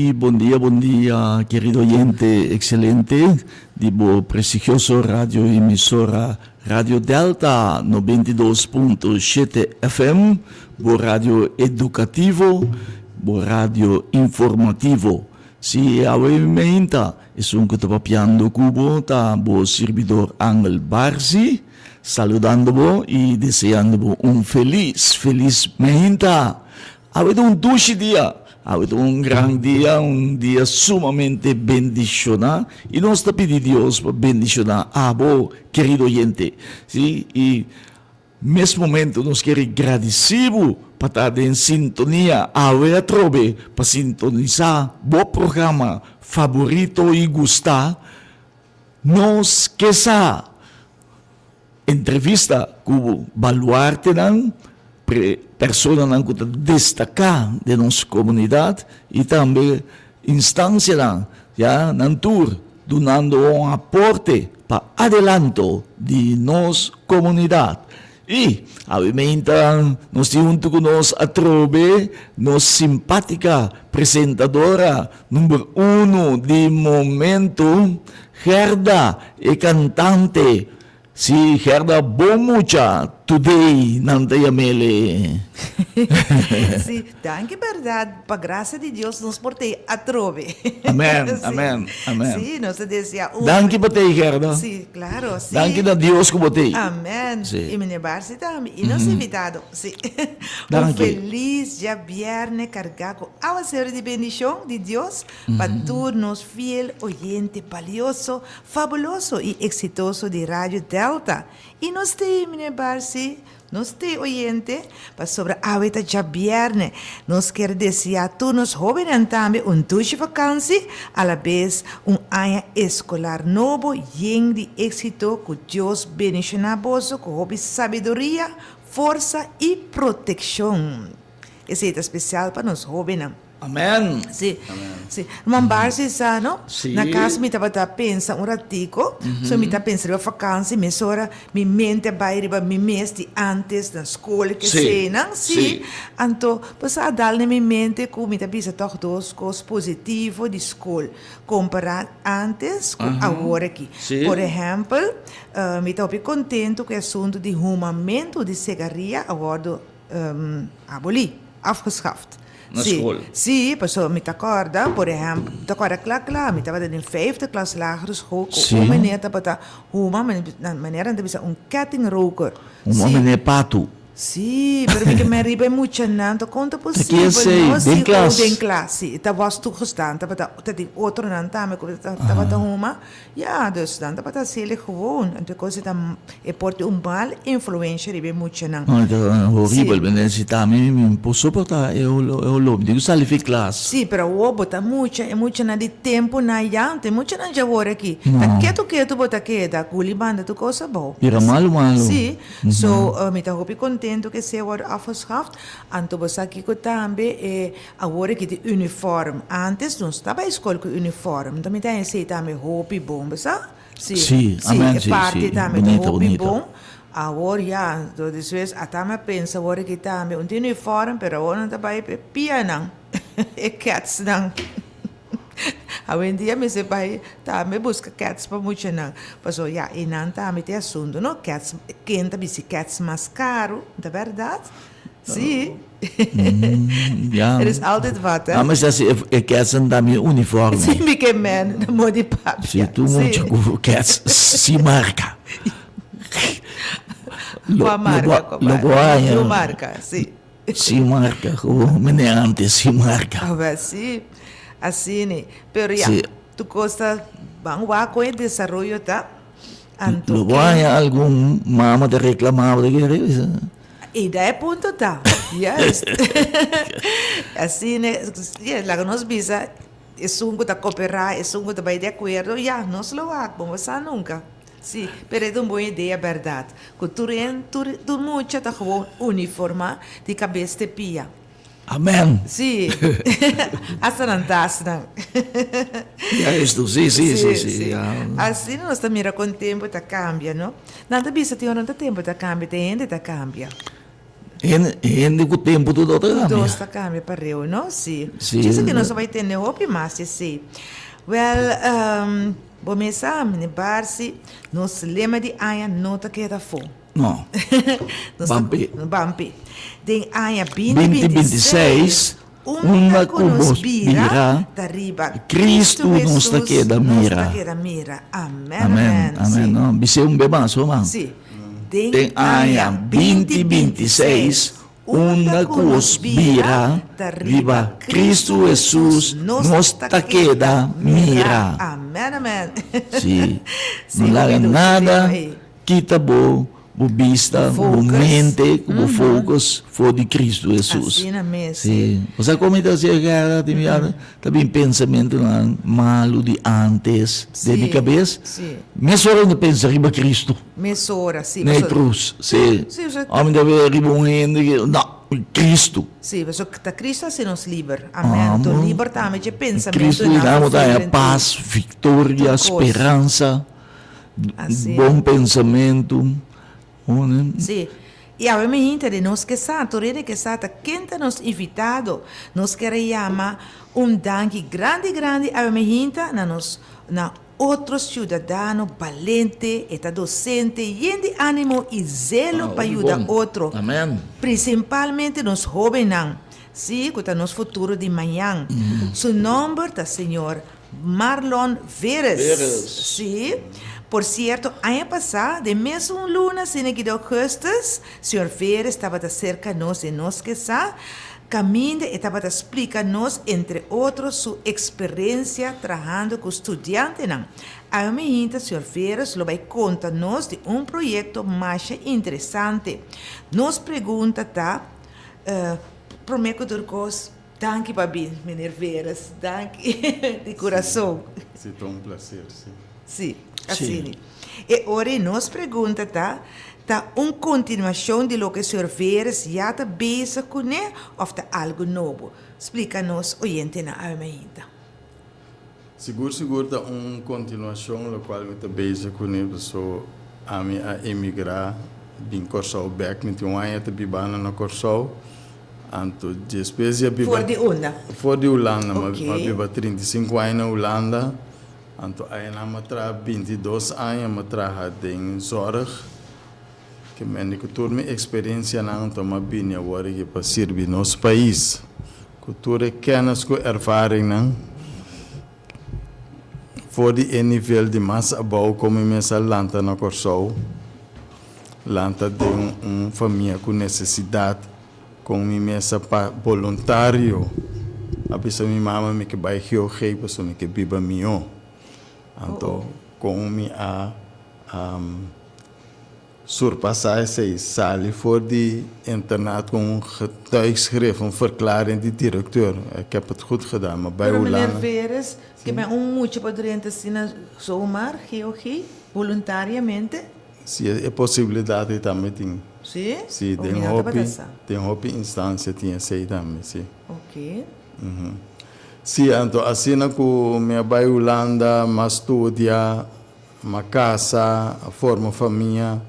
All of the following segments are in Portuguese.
Sí, buen día, querido oyente excelente de bo prestigioso radio emisora Radio Delta 92.7 FM, bo radio educativo, bo radio informativo. Si avementa, es un cotopapiando cubo, ta bo servidor Angel Barsi, saludando y deseando un feliz menta. Ha habido un dulce día. Ha habido un gran día, un día sumamente bendicional, y nos está pidiendo Dios para bendicionar a vos, querido oyente. ¿Sí? Y nesse momento nos quiere agradecer para estar en sintonía, a ver trove, para sintonizar o programa favorito y gustar. Nos quesa entrevista com baluarte nan persona nan que destacar de nossa comunidade e também instância nan já nan tour donando um aporte para adelanto de nossa comunidade. E, obviamente, nós junto com nós a trove, nossa simpática apresentadora número 1 de momento, Gerda e cantante. Si Gerda Bomucha, today, Nantayamele. Sí, danke verdad, para gracia de Dios nos portei a trove. Amén, Sí. amén, amén. Sí, nos decía. Danke para ti, Gerda. Sí, claro, sí. Danke a Dios como ti. Amén. Sí. Y mi nevarse también. Y nos invitado, sí. Danke. Feliz ya viernes cargado a una serie de bendición de Dios para turnos fiel, oyente, valioso, fabuloso y exitoso de Radio Delta. Y nos te, mi nevarse, nos te oyente, para sobre ahorita ya viernes, nos quer decir a todos los jóvenes también un dulce vacancia, a la vez un año escolar nuevo, lleno de éxito, que Dios bendiga a vos, con sabiduría, fuerza y protección. Ese es especial para los jóvenes. Amén. Sí, sí. Mambarsi sa, no? Sí. Na casa mi tava pensa un ratico, so mi tava pensa, vacanza, mi sora, mi mente vai riba mi mês de antes na escola que Sì. sei, não? Sì. Sim. Então, passa a dar na minha mente que mi tava pensa toch duas coisas positivas de escola, comparar antes com agora aqui. Sì. Por exemplo, mi tava contento com o assunto de rumamento de cigarrilha agora aboli, afgeschaft. Na Sim, escola. sim, pessoal, me acorda, por exemplo, me acorda, claro, me estava em 5e klas lagere school, Sim. uma menina estava uma maneira de um kettingroker. Meneer Patu. Sim, pero me me ribe muito não, então conta possível, Que sei, não, bem classe. bem classe, estava toegestaan, estava tem outro não, também, estava uma, ja, dus dan, estava sele gewoon, en toen ze dan, porte mal influência ribe muito não. Horrível, né? Se tá me posso portar, eu lobo, digo, sali fi classe. Sim, pero o bota muito na de tempo na já, tem muito na já agora aqui. Tá quieto bota queda, culi banda tu coisa boa. Era malo. Sim, so me tá hopi contento que se wordt afgeschaft. Anto bosa aqui que também agora que de uniforme. Antes não estava a escola com uniforme. Então me tá em sei também hopi bom, bosa? Sim, amém, sim, parte sim. também Bonita, hopi bonita. bom. Agora já, então depois até me pensa agora que também um uniforme, pero agora não tá vai pia não. É cats não. Hoje em dia, me se vai, tá, me busca cats para muito não. Passou, já, e não tá, me tem assunto, não? Cats, quem tá, se cats mais caro, não é verdade? Sim. Ja. Er is altijd wat, hè? Ah, mas assim, é que essa dá minha uniforme. Sim, me que man, não mode papo. Se tu muito que se marca. Qual marca? Qual marca, sim. Se marca, o meneante se marca. Ah, mas sim, assim, né? Pero já, Sí. tu gosta, vamos lá com o desenvolvimento, tá? Luego hay algún mama de reclamar de que E daí ponto tá. Yes. Assim, né? Lá que nós visa, é um que tá cooperar, é um que tá vai de acordo, já, nós lo vamos a nunca. Sim, pero é uma boa ideia, verdade. Que tu muito tá gewoon uniforme de cabeça de pia. Amén. Sim. Hasta não dá, não. Ya esto, sí. Ya. Assim nós também com o tempo tá cambia, não? Nada bisa tem hora tempo tá cambia, tem ainda tá cambia. Hindi ko tempo tudo kami. Dos ta kami pareho, no? Sim. Sim. Diz que nós vai ter ne hopi mas sim. Well, bomesa mini barsi, nos lema di aya nota que era fo. No. Bampi. Bampi. Den aya 2026, uma kubos bira, dariba Cristo nos ta queda mira. Amen. Amen. Amen. No, bise bebaso, man. Sim. Tem aya 2026, uma kubos bira, riba Cristo Jesus nos ta queda mira. Amen, amen. Sim. Sim, Não larga ouvido, nada, sim, kita bo vista, Focus. mente, como focus, for de Cristo Jesus. Assim na mesa. Sim. Você comenta assim, cara, também pensamento lá, malo de antes, de minha cabeça. Sim. Mas só não pensa riba Cristo, Mesora, sim. nem cruz. Sim. Sim, já- Homem deve riba um ende, não, Cristo. Sim, mas o que está Cristo assim nos liber. Amém. Amo. Então, libertamente de pensamento. Cristo lhe dá a paz, vitória, Tudo. esperança, Assim. bom pensamento. Oh, né? Sim. E a mim de nós que santo, rede que sata, quem está nos invitado, nós queremos danke grande a mim na outros cidadãos, valente, eta docente, e de ânimo e zelo para ajudar outro. Amém. Principalmente nos jovens, sim, que está nos futuro de amanhã. Seu nome é senhor Marlon Veres. Sim. Por certo, ano passado, de mesmo luna, sem que deu custas, senhor Veres estava cerca de nós e nós que sa, caminho e estava explicar-nos, entre outros, sua experiência trabalhando com estudantes. A minha senhor Veres vai contar-nos de projeto mais interessante. Nos pergunta, tá? Prometo Durcos, danke, Babi, meneer Veres, danke, de coração. Sim, é um prazer, sim. Sim, assim. E ora nos pergunta, tá uma continuação de lo que o senhor Veres já está bezig com, né? Ou está algo novo? Explica-nos, oyente, na ainda. Seguro, tá uma continuação, no qual me está bezig com ele, so a mim a emigrar, bem Corsau back, me tem um ano, tá bibana na Corsau, anto depois já biba. For de Holanda, mas biba 35 anos na Holanda. Anto aí na matra 22 anos matra em zorg que men que turma experiência na anto ma binha agora que para servir nosso país cultura kennis com ervaring não for de nível de mais abau como mesa lanta na Corsau lanta de família com necessidade com mesa voluntário a pessoa minha mama me que vai rio rei pessoa me que biba mio. Então, como surpassar essa sala for de internato com getuigschrift, verklaring de diretor. Ik heb het goed gedaan, maar bij Holanda. Holanda... Meneer Veres, que me muito poderiam ensinar zomaar, geogie, voluntariamente? Sim, é possibilidade também tem. Sim? Sim, tem hobby instância tinha sei também, sim. Ok. Sim, então assim que minha pai Holanda, mas estudia, uma casa, forma família,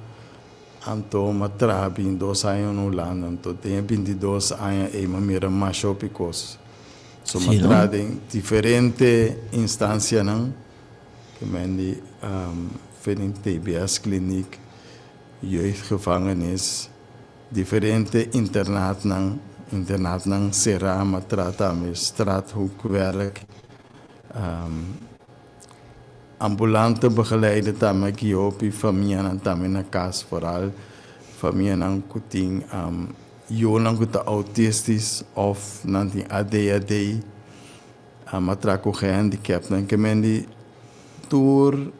então uma trabalho em 2 anos na Holanda, então tenho 22 anos e uma mira mais picos. So uma trabalho em diferentes instâncias, não? Que me em TBS clinic, jeugdgevangenis, diferentes internat não? Internaat ng Sera, Matrata, straathoekwerk, ambulante begeleiden tama kiopi, familie en tama na kas vooral, familie en kuting, jonang kuta autistisch of nanti ADHD, matraco gehandicapt, dan kemendi tour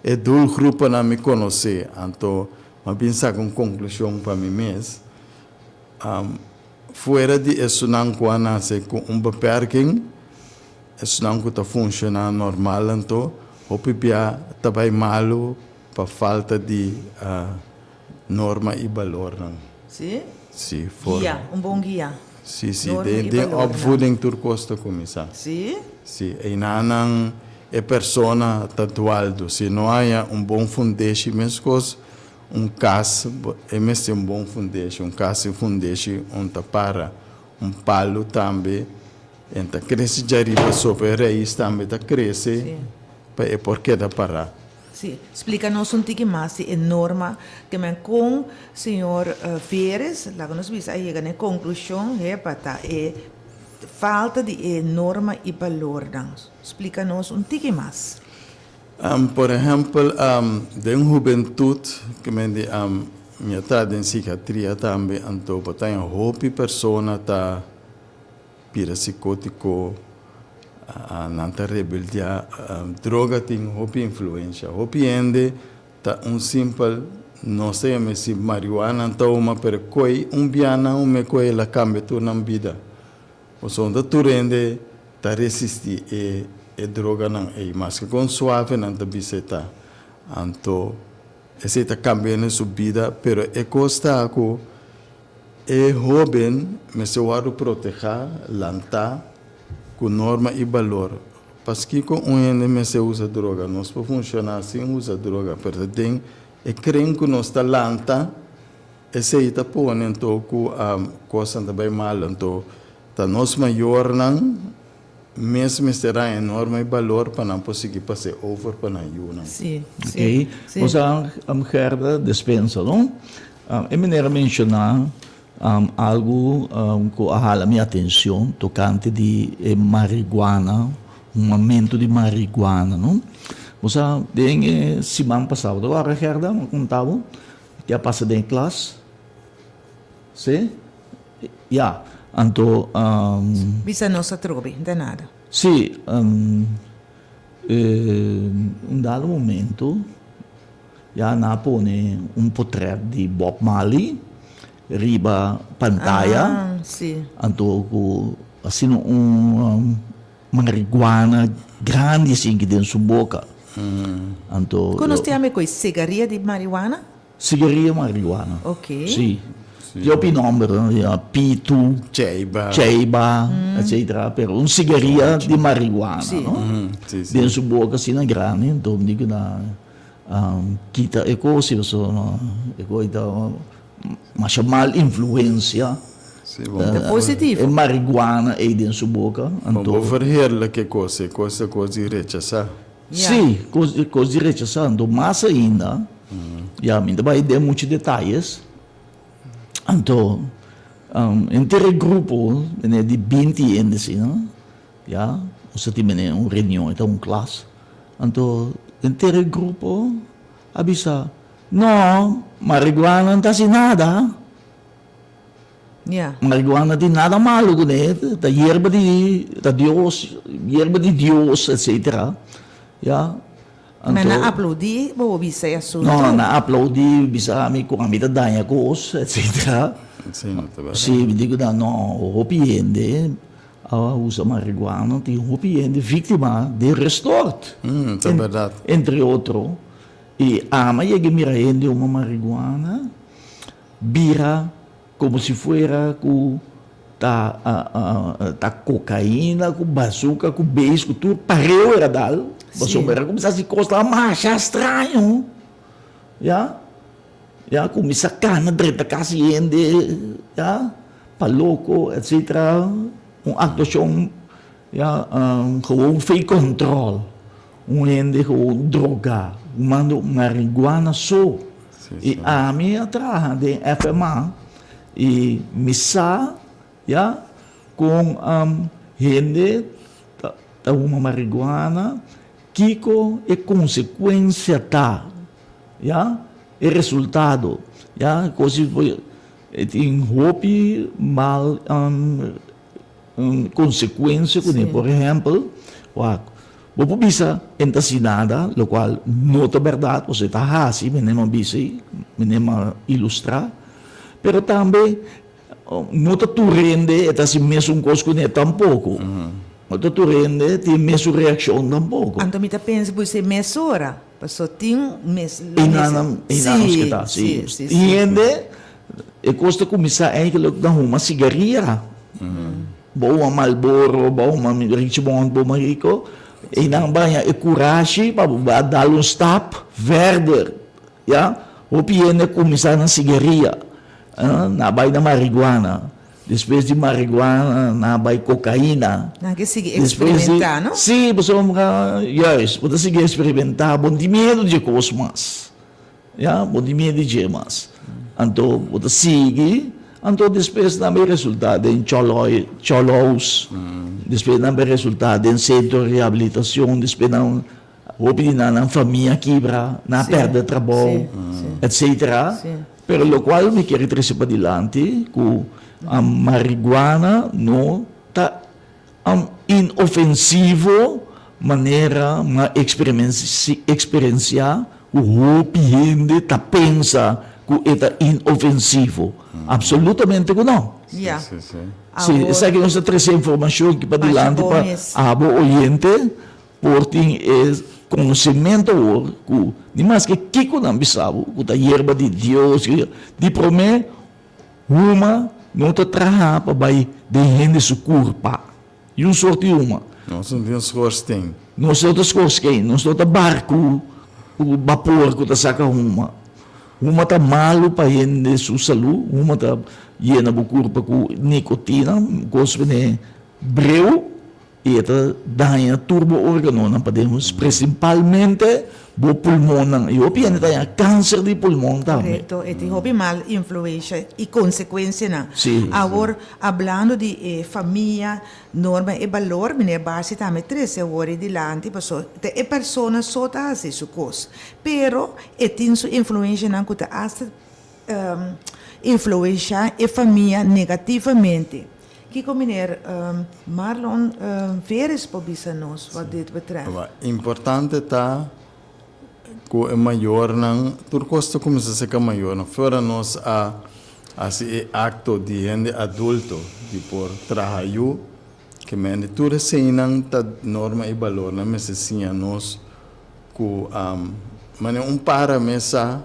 doelgroepen na me conhecer, anto, maar pensa com conclusão para mim mesmo. Fora de isso não nasce com beperking, isso não está funcionando normal, então o pipia também malo para falta de norma e valor, não? Sim? Sim, for. Guia, bom guia. Sim, de opvoeding turcosta começar. Sim? Sim, e persona tatuado, se não há bom fundamento, mesmo caso é mesmo um bom foundation, um caso foundation onde para palo também, então cresce de arriba sobre a raiz também tá cresce, é porque dá parar. Sim, explica-nos um pouco mais a norma que me com o senhor Pérez, lá que nós vimos aí a conclusão é para falta de norma e valor. Explica-nos um pouco mais. Por exemplo, de juventude, que me diz, minha tarde em psiquiatria também, então, tem uma roupa pessoa tá psicótico, nanta rebeldia, droga tem roupa influência, roupa ende, tá simples, não sei se marihuana então uma percoi, biana, me coi la cambia tu na vida. O som da turende, tá resistir e droga não é mas que com suave não tá biseta anto esse tá cambiando sua vida pero é costa com é jovem mas se waru proteger lanta com norma e valor porque com ende se usa droga nós para funcionar assim usa droga pero tem é creem que nós tá lanta esse tá pondo então com coisa também mal então tá nós maior não mesmo terá enorme valor para não conseguir passar over para não ir. Sim, sim. Okay. Mas a Gerda dispensa, não? Eu me mencionar algo que ahala minha atenção tocante de marihuana, momento de marihuana, não? Mas tem semana passada, agora Gerda, me contava, que a passada em classe, sim? Yeah. Anto bisa nossa trobe, não nada. Sì, un dado momento já napone un portrait di Bob Marley riba pantalla. Sì. Anto assim marihuana grande assim que dentro sua boca. Anto conosciamo coi cigarria di marijuana? Cigarria marihuana. Ok. Sì. Io ho numero, Pitu, Cheiba, etc. Per un cigarria di marijuana, sì. No? Sì. Dentro sua boca assim na grande, então digo na kita cose sono mas mal influência. Positivo. E marijuana aí dentro sua boca. Então verheerlijk que coisa de rechazar. Sim, coisa de rechazar. Então mais ainda, já me vai dar muitos detalhes. Então, entre grupo de 20 anos, já, você tem uma reunião, então classe. Então, entre grupo, avisa, não, marihuana não está nada. Yeah. Marihuana não tem nada malo, né? Da hierba de Deus, etc. Já. Mas na uploadi, vou bisa assunto. Não, na uploadi, bisa me com a mida danha cos, etc. Sim, digo da não, o piende, usa marihuana, tem um piende vítima de restort. É verdade. Entre outros, e ama e que mira ende uma marihuana, bira como se fuera com ta cocaína, com bazuca, com beijo, com tudo, pareu era dal. Você era começar a se costa mais estranho, já, começa a cana direita casiende, já, para louco, etc. Actuação, já, com fake control, ende com droga, mando marihuana só, e a minha atrás de FMA e missa, já, com gente da uma marihuana. Kiko é consequência tá, já, é resultado, já, coisa tem roupa mal consequência, por exemplo, vou bisa entasinada, o qual não é verdade, você está assim, não bisa, não ilustrar, pero também não está turende, é assim mesmo coisa que não é tampouco. Mas tu rende, tem a mesma reação tampouco. Então, me pensa, você mesura, porque tem E não que está, sim. E ainda, é costa começar a dar uma cigarria. Boa uma Marlboro, boa uma Richmond, boa uma Rico, e não vai a coragem para dar um stop verde, já? Hopiene começar na cigarria, nabay na marihuana. Depois de marihuana, nabay cocaína. Não que siga experimentar, não? Sim, você pode seguir experimentar, bom de medo de cosmas. Bom de medo de gemas. Então, pode seguir, então depois também resultado em cholos, depois também resultado em centro de reabilitação, depois não na família quebra, na perda de trabalho, etc. Pero lo qual me quero trazer para dilante que a marihuana não está inofensivo maneira uma experienciar o hopiende está pensa que é inofensivo. Absolutamente que não. Yeah. Sim, essa é que nós trazer informação aqui para dilante para a oyente, porque é conhecimento que nem mais que Kiko não sabe, que a hierba de Deus, de prometer uma não está trabalhando para vai de gente su curpa. E um sorte uma. Nós não temos scorsten. Nós não temos scorsten, nós não temos barco, o vapor que está saca uma. Uma está malo para gente su saúde, uma está llena de curpa com nicotina, gosto de breu, e está dando turbo-órgano, não podemos, principalmente o pulmão. E eu penso que tem câncer de pulmão também. Correto, e tem mal influência e consequência, não? Sim. Agora, falando de família, norma e valor, minha base também traz agora adiante, porque a pessoa só está assim, sua coisa. Pero, tem sua influência, não, que está influenciar a família negativamente. Que combiner Marlon veres pobisa nos wat dit betreft. Importante está que é maior não, tudo custa começa a ser maior, não fora nós a esse acto de gente adulto de por trabalho que mente tudo assim não tá norma e valor, não mas assim a nós que mas para mesa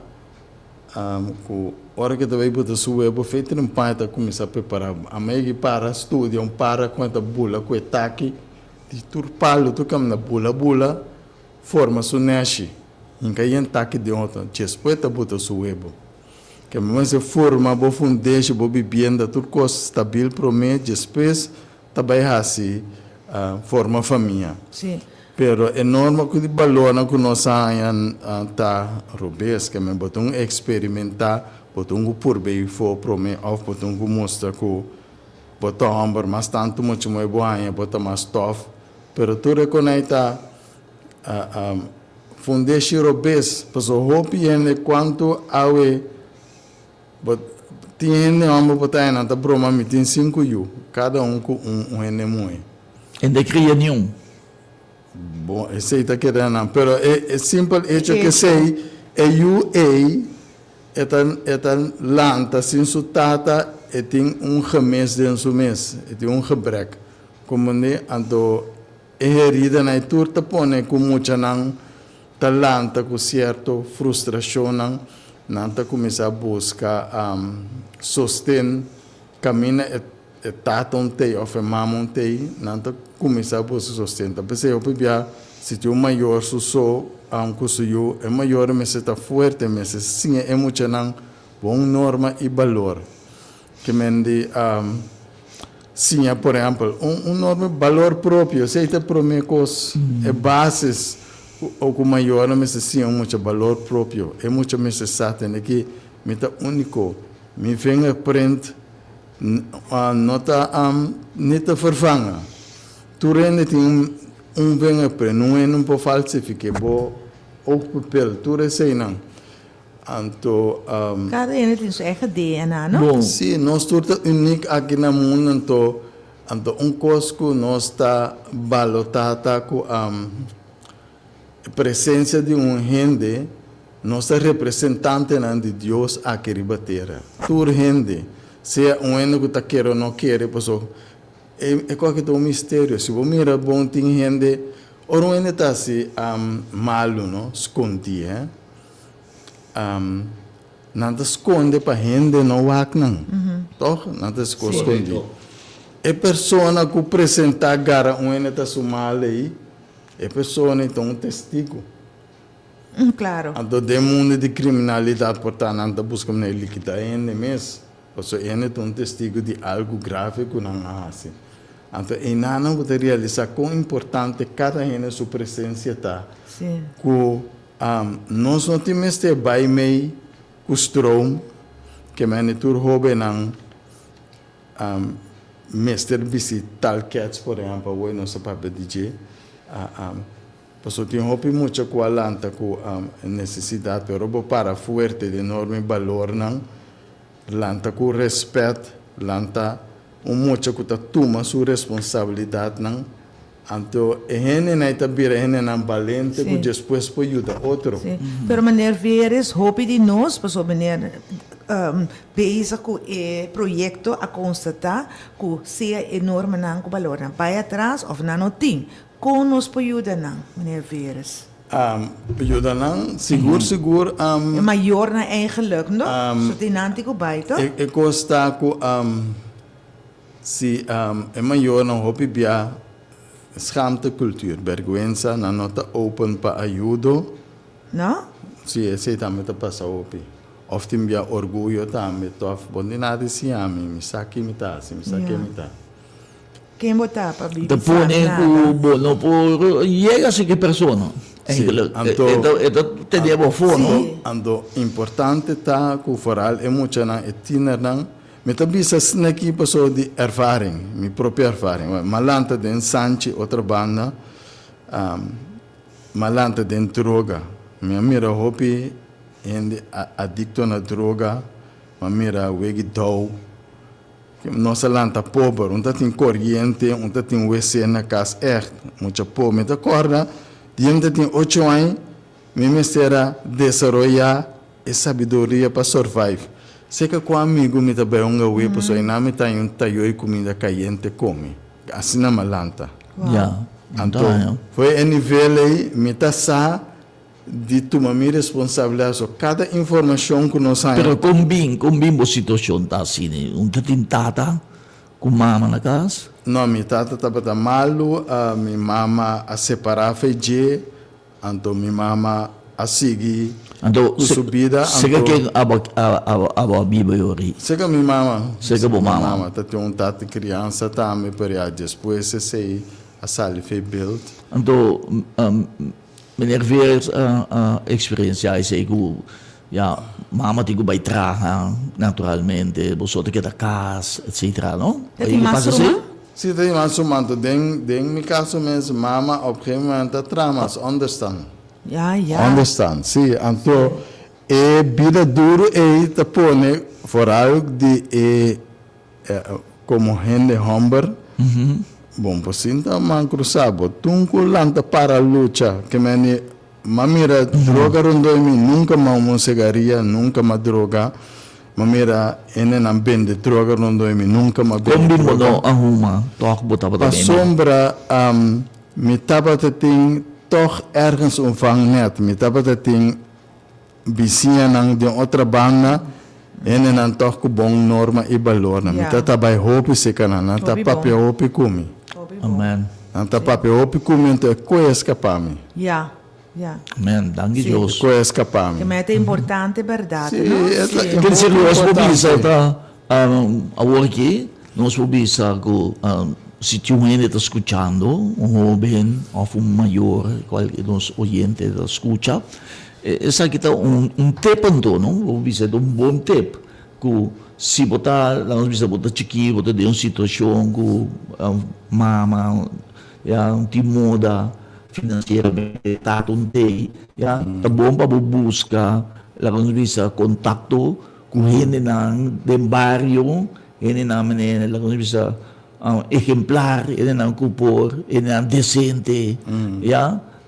que hora que também botar sua web feito não para começar a preparar a meio para estudar para quanta bula com ataque de turpalo tu cam na bula forma su nasce em que aí ataque de ontem depois tá botar sua web que mas se forma bo fundeixe bo vivienda tudo coisa stabil promete depois também assim forma família. Sim. Pero é normal que de balona que nós ainda tá robês que me botam experimentar botam o por bem for prome of botam o mostra que botam amber mas tanto muito mais boa botam mais tough pero tu reconhece fundeixe robês passo hope ene quanto awe but tiene amber botar na tá broma me tem 5 yu cada com ene muito E não cria nenhum. Bom, esse está querendo, pero é simples hecho que sei é UA é lanta sin su tata e tem gemes dentro su mês e tem gebrek como ne ando herida na turta pone com muita não talanta com certo frustração não tá começar a buscar sostén camina e tata ontem ou mama ontem não tá começar a buscar sustento. Pensei eu pebia se tem maior suso curso eu é maior mas está forte mas sim é muito não bom norma e valor que mende sim por exemplo norma valor próprio se está promecos é bases ou com maior mas sim é muito valor próprio é muito necessário né que me tá único me vem aprende nota neta vervangen. Tu rende tem vem aprende não pode falsificar bo ook papel tu rende não anto Cada um tem sua eigen DNA, não? sim nós turta único aqui na mundo anto cosco nós está balotata com presença de gente nós é representante de Deus aqui ribatera tu gente se é ano que está quer ou não quer pessoal é qualquer mistério se você mira bom tem gente ou não está assim malo não esconde não esconde para gente não vai não toh não esconde é pessoa que apresenta agora ano está sumale aí é pessoa então testigo Claro. Anto de mundo de criminalidade, portanto, anta busca na líquida ainda mesmo. Porque ele é um testigo de algo grave que não há assim. Então, e não pode realizar quão importante cada ano sua presença está. Sim. Que nós não temos que vai meio com o strom, que é tur hobby não mestre visitar cats, por exemplo, hoje não se pode dizer. Porque tem hobby muito com a lanta, com necessidade, pero para forte, de enorme valor, não. Lanta com respeito, lanta muito que toma sua responsabilidade, não. Então, ele não está bem, não valente, que depois pode ajudar outro. Sim. Pero meneer Veres, hobby de nós, porque meneer bezig com o projeto a constatar que seja enorme não com valor, não vai atrás ou não tem. Como nos pode ajudar não, meneer Veres? Ajuda não, seguro. É maior na eigenlijk, não? Zo tem antigo baita. E costa que se é maior não hobby bia schaamte cultuur, vergüenza, na nota open para ajuda. Não? Sim, esse também está passando opi. Of tem bia orgulho também, tof, bondi nada se ame, me saque me tá. Quem botar para viver? Depois, no por llega a que persona. Então, temos fone. Ando importante tá que o foral é muito na etiner não. Me tabisa aqui pessoa de ervaring, minha própria ervaring. Malanta de Sanchi, outra banda, malanta de droga. Minha mira hobby é adicto na droga, minha mira wegi dou. Nossa lanta pobre, tem corrente, tem WC na casa, muito pobre. Me acorda, tem 8 anos, me mistera desenvolver a sabedoria para survive. Sei que com amigo me também we pessoa na me tá comida caliente come. Assim na malanta. Então, foi a nível aí me tá de tomar minha responsabilidade sobre cada informação que nós temos. Pero combin a situação tá assim, tem tata com mama na casa? Não, minha tata estava malo, minha mama a separar feijê, então minha mama a seguir. Então, subida. Sega que a Bíblia yori. Sega minha mama. Sega bo mama. Tem tata criança também para depois se a sala foi built. Então, meneer Veres experiência aí que mama tem que baitraga naturalmente, você tem que dar casa, etc. Não? Tem mais uma? Sim, tem mais uma. Dentro meu caso mesmo, mama op een gegeven moment tramas, understand. Ja. Understand, sim. Então, vida duro te põe vooral de como gente humber. Bom, pues então man cruzado, tunco lanta para luta, que mamira droga rondoimi nunca uma cigarrilha, nunca uma droga. Mamira não vende droga rondoimi nunca uma vende droga. Como não arruma, toque botar para também. A sombra me tava tem toch ergens net. Me tava tem vizinha de outra banda. Não toch com bom norma e valor. Me tava by hope se cana, não tá papel hope kumi. Amen. Não tá papel hope kumi, então é coisa escapar-me. Ja. Amen, dank je Deus. Coisa escapar-me. Que é importante, verdade, não? Quer dizer, nós podemos agora aqui, nós podemos se tu está escutando, jovem ou maior, qualquer dos oyentes escuta, essa aqui está tip então, não? Vou dizer bom tip, que se botar, nós bisa botar chiquinho, botar de uma situação que mama, te muda financeiramente, tá tá bom para buscar, nós bisa contato com gente de barrio, gente nós bisa exemplar, não cupor, não decente,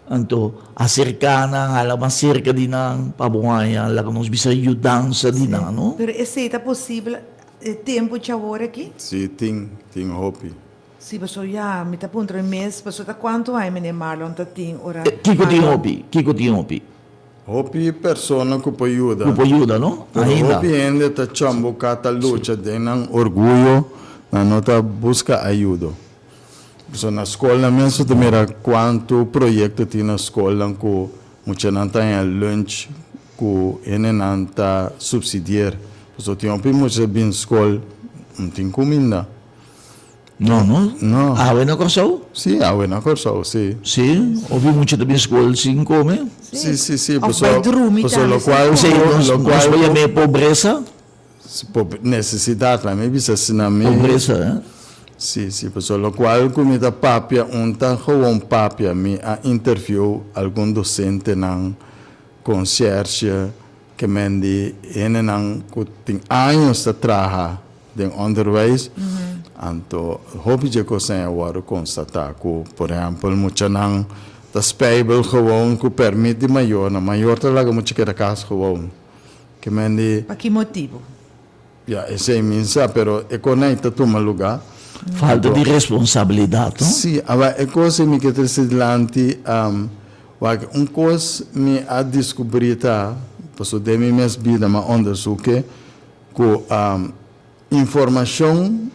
então acercana, ela mais cerca de nang pabuaya, ela nos bisa ajudança de nang, não? Pero esse é possível tempo de agora aqui? Sim, tem hope. Sim, pessoal, me tá ponto mês, pessoal, tá quanto aí, menino Marlon, tá tem hora? Kiko tem hope. Hope persona que pode ajudar. Que pode ajudar, não? Ainda. Hope ainda tá chambo cata luta de nang orgulho. Na nota busca ajuda. So, na escola mesmo, mira quanto projeto tem na escola que mucha nanta lunch ku ene nanta subsidiar. So tiempo mucha bin school tem comida. No. ¿Awen ako sa? Sí, buena cosa, sí. Sí, ouvi muito também escola sin come. Sí, Of by drumi pues también, lo cual, Sim, lo nós cual, vamos pobreza. necesidad, la me bisa sinami. Pobreza, Sí, pues lo cual comida papia, gewoon papia, me a interview algún docente nan concierge que mendi ene nan tem anos de trabalho de onderwijs. Anto hoop je ko zijn waar constatar ko, por exemplo, mucha nan da spijbel gewoon ko permit di mayor, na mayor talaga mucha que casa gewoon. Que mendi, Para que motivo? ja, esse minsa, pero e conecta tu lugar. falta de responsabilidade, não? Sì, ma è cosa mi che traslanti, un cos mi ha descoberta, posso de mi mes vida ma onderzoeken, ko informação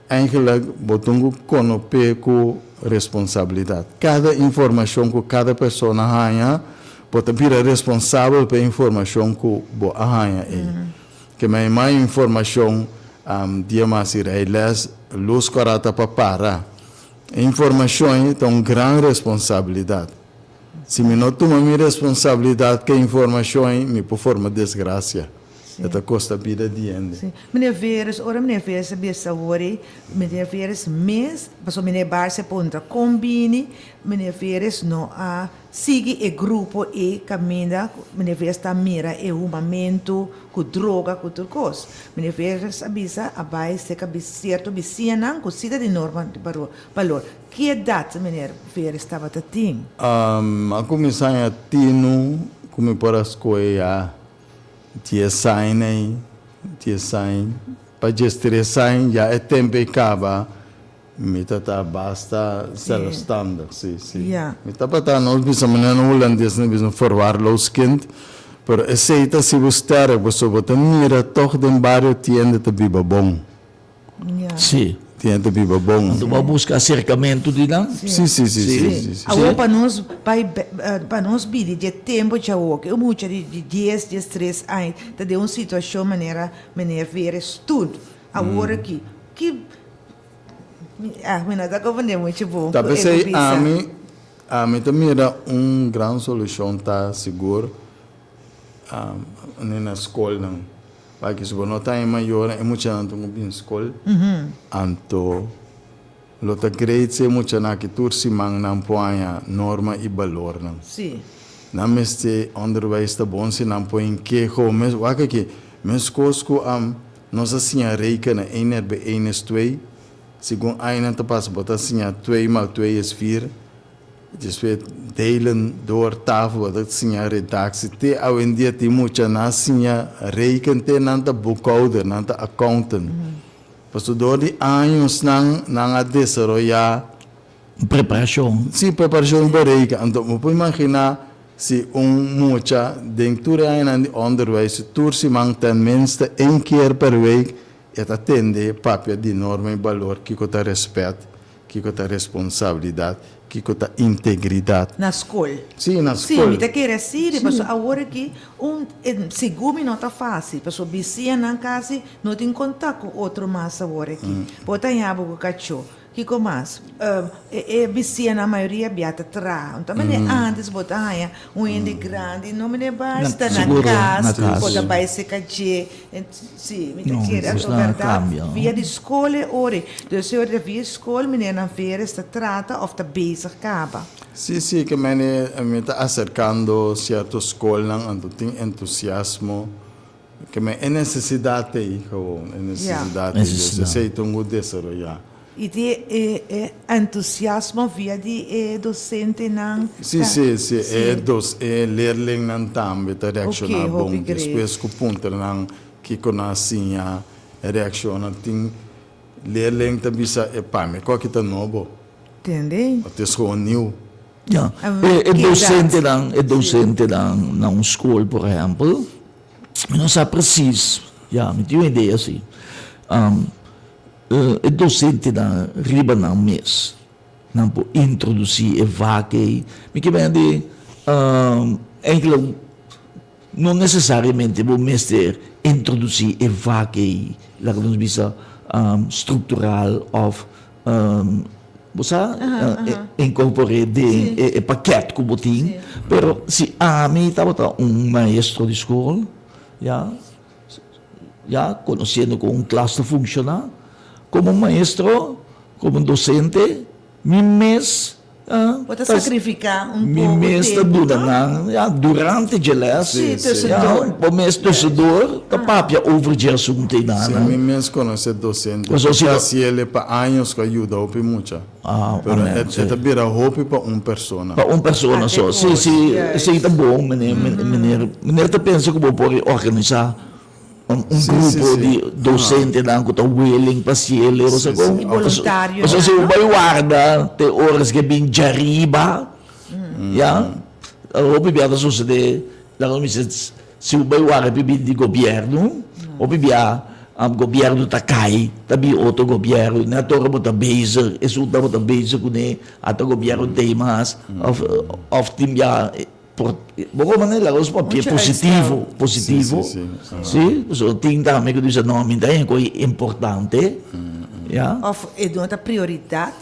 eigenlijk botungu konope ku responsabilidade. Cada informação que cada pessoa ganha, pode vir responsável pela informação que bo ganha. Que mais informação dia mais irá les luz corata para informação tem uma grande responsabilidade. Se me não toma minha responsabilidade que informação me por forma desgraça. Esta custa vida de ende. Sim. Meneer Veres, ora meneer Veres sabia saber, meneer Veres mes, passou meneer Barça ponta combine, meneer Veres não a sigue e grupo e caminha, meneer Veres está mira e o momento com droga com tudo coisa. Meneer Veres avisa abai se que certo bicianan com cida de norma de valor. Que idade meneer Veres estava tating? A comissão a tino como para as coisas tia sain para gestir sain já é tempo e acaba me tá basta self standard sim. Me tá para nós bisa menino holandês não bisa forward los kind pero aceita se você você bota mira toch den barrio tiende te biba bom Sim. tiende te biba bom Então, vamos buscar acercamento de lá. sim. Agora para nós bidi de tempo já o que muito de 10 13 anos tá de uma situação maneira Veres tudo agora que mas tá governando muito bom tá pensei a mim também era grande solução tá seguro na escola não vai que se você não tá em maior é muito anto na escola anto lota grade se muito na que tursi mang não põe norma e valor não sim na meste onderwijs tá bom se não põe que como vai que mes cosco nós assim a rekenen 1 bij 1 is 2 segundo een te pas botar assim 2 maal 2 is 4 dus we delen door tafel wat het assim a redactie te ao em dia tem muita na assim a reken te nanta boekhouder nanta accountant pasto door die anos nang a desarrollar Preparação. sim preparação bereiken então me pode imaginar se mucha dentro de onderwijs tursi mang ten minste 1 keer per week het atende papia de norma e valor que cota respeito que cota responsabilidade que cota integridade na escola sim na sim escola me tá querer assim mas agora que segundo não tá fácil porque vizinha na casa não tem contato com outro mais agora aqui bota em abo com cachorro que comas vizinha na maioria biata tra então antes bota aí ende grande não me basta na casa bota vai se cache sim me tá querer a verdade via de escola ora dus eu de via escola menina na feira está trata of tá bezig acaba sim que me está acercando certo escola ando tem entusiasmo que me é necessidade aí é necessidade eu sei tungo desarrollar e de entusiasmo via de docente não sim é leerling nan tambe ta reacciona bom depois que punta nan que conhece a reacciona tem leerling ta bisa é pá me qual que tá novo entende até só new Ja. É docente na escola, por exemplo, não sabe preciso, me tem uma ideia assim. É docente na riba na mês, não pode introduzir e vaque, me que vem de eigenlijk non necessariamente o mestre introduzir e vaque laten we bisa structural of incorporare de pakket como tem, pero si a mim estava um maestro de escola, conhecendo como classe funciona, como maestro, como docente, mi mês Pode sacrificar mi pouco mês tempo, durante a les, Sim, tussendoor. o mês tussendoor, da papia over de assunto Sim, nada. mi mês conhece docente. Mas assim, Se ele para anos que ajuda o muito. Pero amém, é vira roupa para uma pessoa. para uma pessoa só. Se tá bom, menino tá pensa que vou poder organizar grupo de docente que está willing para se ele, você voluntário, você se vai guarda te horas que bem de arriba, o bebê da sociedade, lá não se o vai guarda bebê de governo, o bebê governo tá cai, também outro governo, né, todo mundo base, isso todo mundo base com né, até governo tem mais, of tim Bom, maneira, os papéis positivo, sim, so tem também que diz não, me dá coisa importante, Of é de outra prioridade.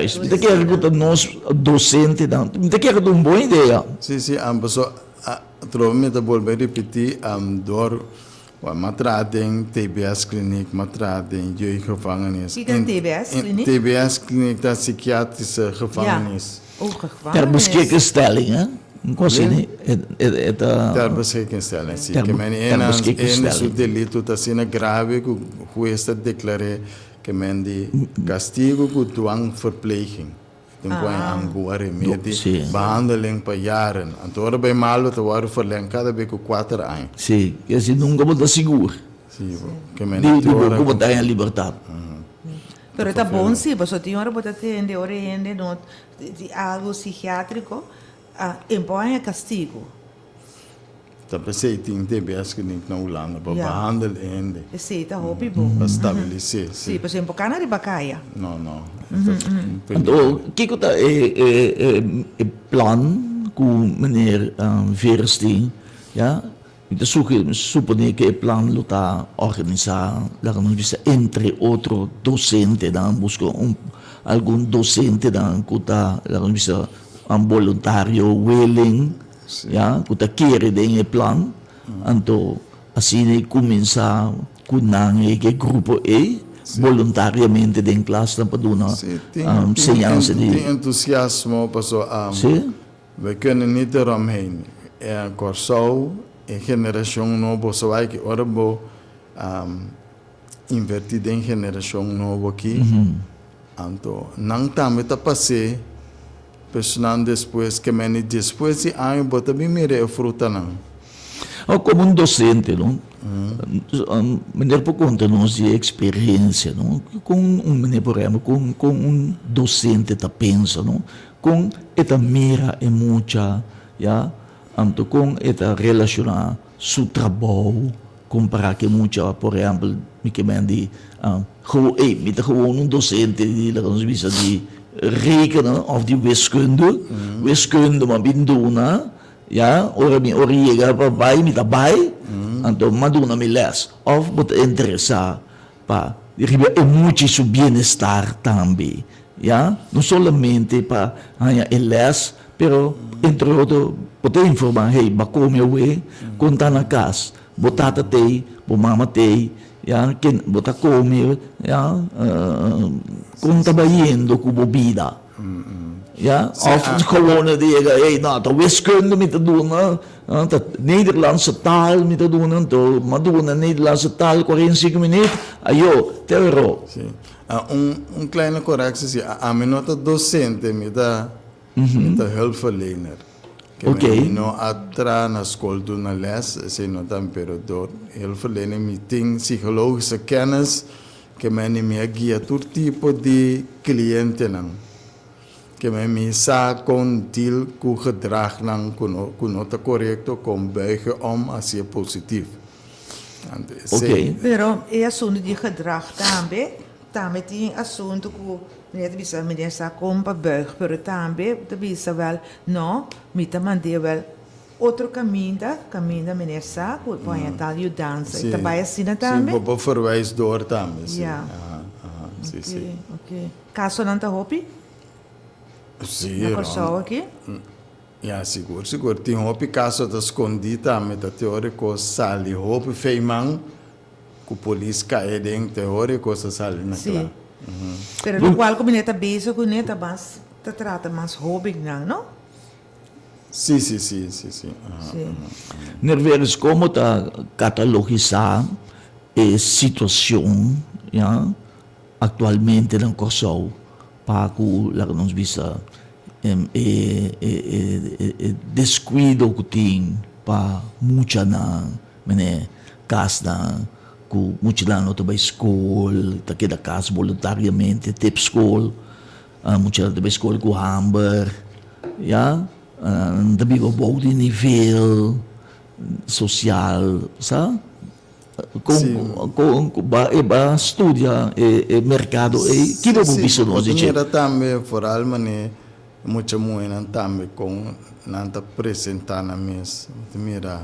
isso, me quer que nós docente, me quer que uma boa ideia. Sim, pessoa, trovamente volver repetir, door, matrading, TBS clinic, matrading, jeugdgevangenis. Wie kan TBS clinic? TBS clinic, dat psychiatrische gevangenis. Ter beschikking hè? Così, Ter beschikking stellen, sim. Que men een su delito tá sendo grave, que o juez declarou que men de castigo com dwangverpleging. Dan kon je aan remédio, behandeling per jaren. En toen bij malo te worden verlengd, dat ben ik 4 anos. Sim, que assim nunca vou dar seguro. Sim, que men de como tá em liberdade. Pero está bom, sim, você tem hora para ter de algo psiquiátrico, impõe castigo. Dat betekent in TBS clinic na Holanda, para behandelen ainda. Sim, está hobby bom. Para estabilizar. Sim, por exemplo, cana de bacaia. Não. Então, o que tá é plan com meneer Verstein, então supõe que o plan luta organizar, lá não diz entre outro docente, busca algum docente que tá lá não diz voluntário willing, que tá querer em plan, então assim começar com que grupo voluntariamente em classe para dar seança de tem entusiasmo, pessoal. We kunnen niet eromheen. Corso, een generatie nova, zoals ik orbo invertida em generação nova aqui. Então, não também tá passei, pessoal depois que me depois de ano bota bem mere fruta não. Como docente, não? Maneira por conta nossa experiência, não? Com maneira por exemplo, com docente tá pensa, não? Com esta mira é muita, então com esta relacionar seu trabalho, comparar que muita, por exemplo, me que mande, me tá gewoon docente de lá nos visa de rekenen of de wiskunde maar binduna, ora mi oriega para mi tabai, então maduna mi les, of bot interessar para é muito su bienestar também. Não somente para el les, pero entre outros, poder informar, hey, ba come we, contar na casa, botata te, bo mama te, que bota come, conta baiendo com bebida. Of gewoon diga, hey, nou, dat wiskunde met te doen, dat Nederlandse taal met te doen, to maduna Nederlandse taal 45 minuten, ayo, terro. Kleine correctie, a minota docente me dá hulpverlener. Okay. No atra na school doen na les, se no dan pero hulpverlener meeting psychologische kennis, que me guia todo tipo de cliënten nan. Que me sa con deal ku gedrag nan kunota correcto com buigen om as je positief. Okay. Pero é assunto de gedrag também tem assunto que meneer sa com para buigen, pero também te bisa wel, não, me te mandei wel outro caminho meneer Sa, põe a tal e dança. E trabalha assim Sim, também? para verwijs door também. Sim. Ja. Sim, sim. Ok. Caso não tá hopi? Sim, Na pessoa aqui? ja, seguro. Tem hopi caso da escondida, mas da teórico sali hopi feimang, que polícia cai dentro teórico sa sali na Sim. clá. Pero no qual como neta beijo com neta mas te trata mais hobby não? Sim. Sim. Sim. Nerveres como ta catalogizar a situação, ya, atualmente ng Kosovo para que lá nós visa descuido que tem para muita na casa na que muita na nota by school, ta queda casa voluntariamente tip school, muita na by school com hamburger, ya, também o bom de nível social, sa? Com ba studia e mercado e que deve visto nós dice. Era também for almane muita moeda também com nanta apresentar na mesa. Mira,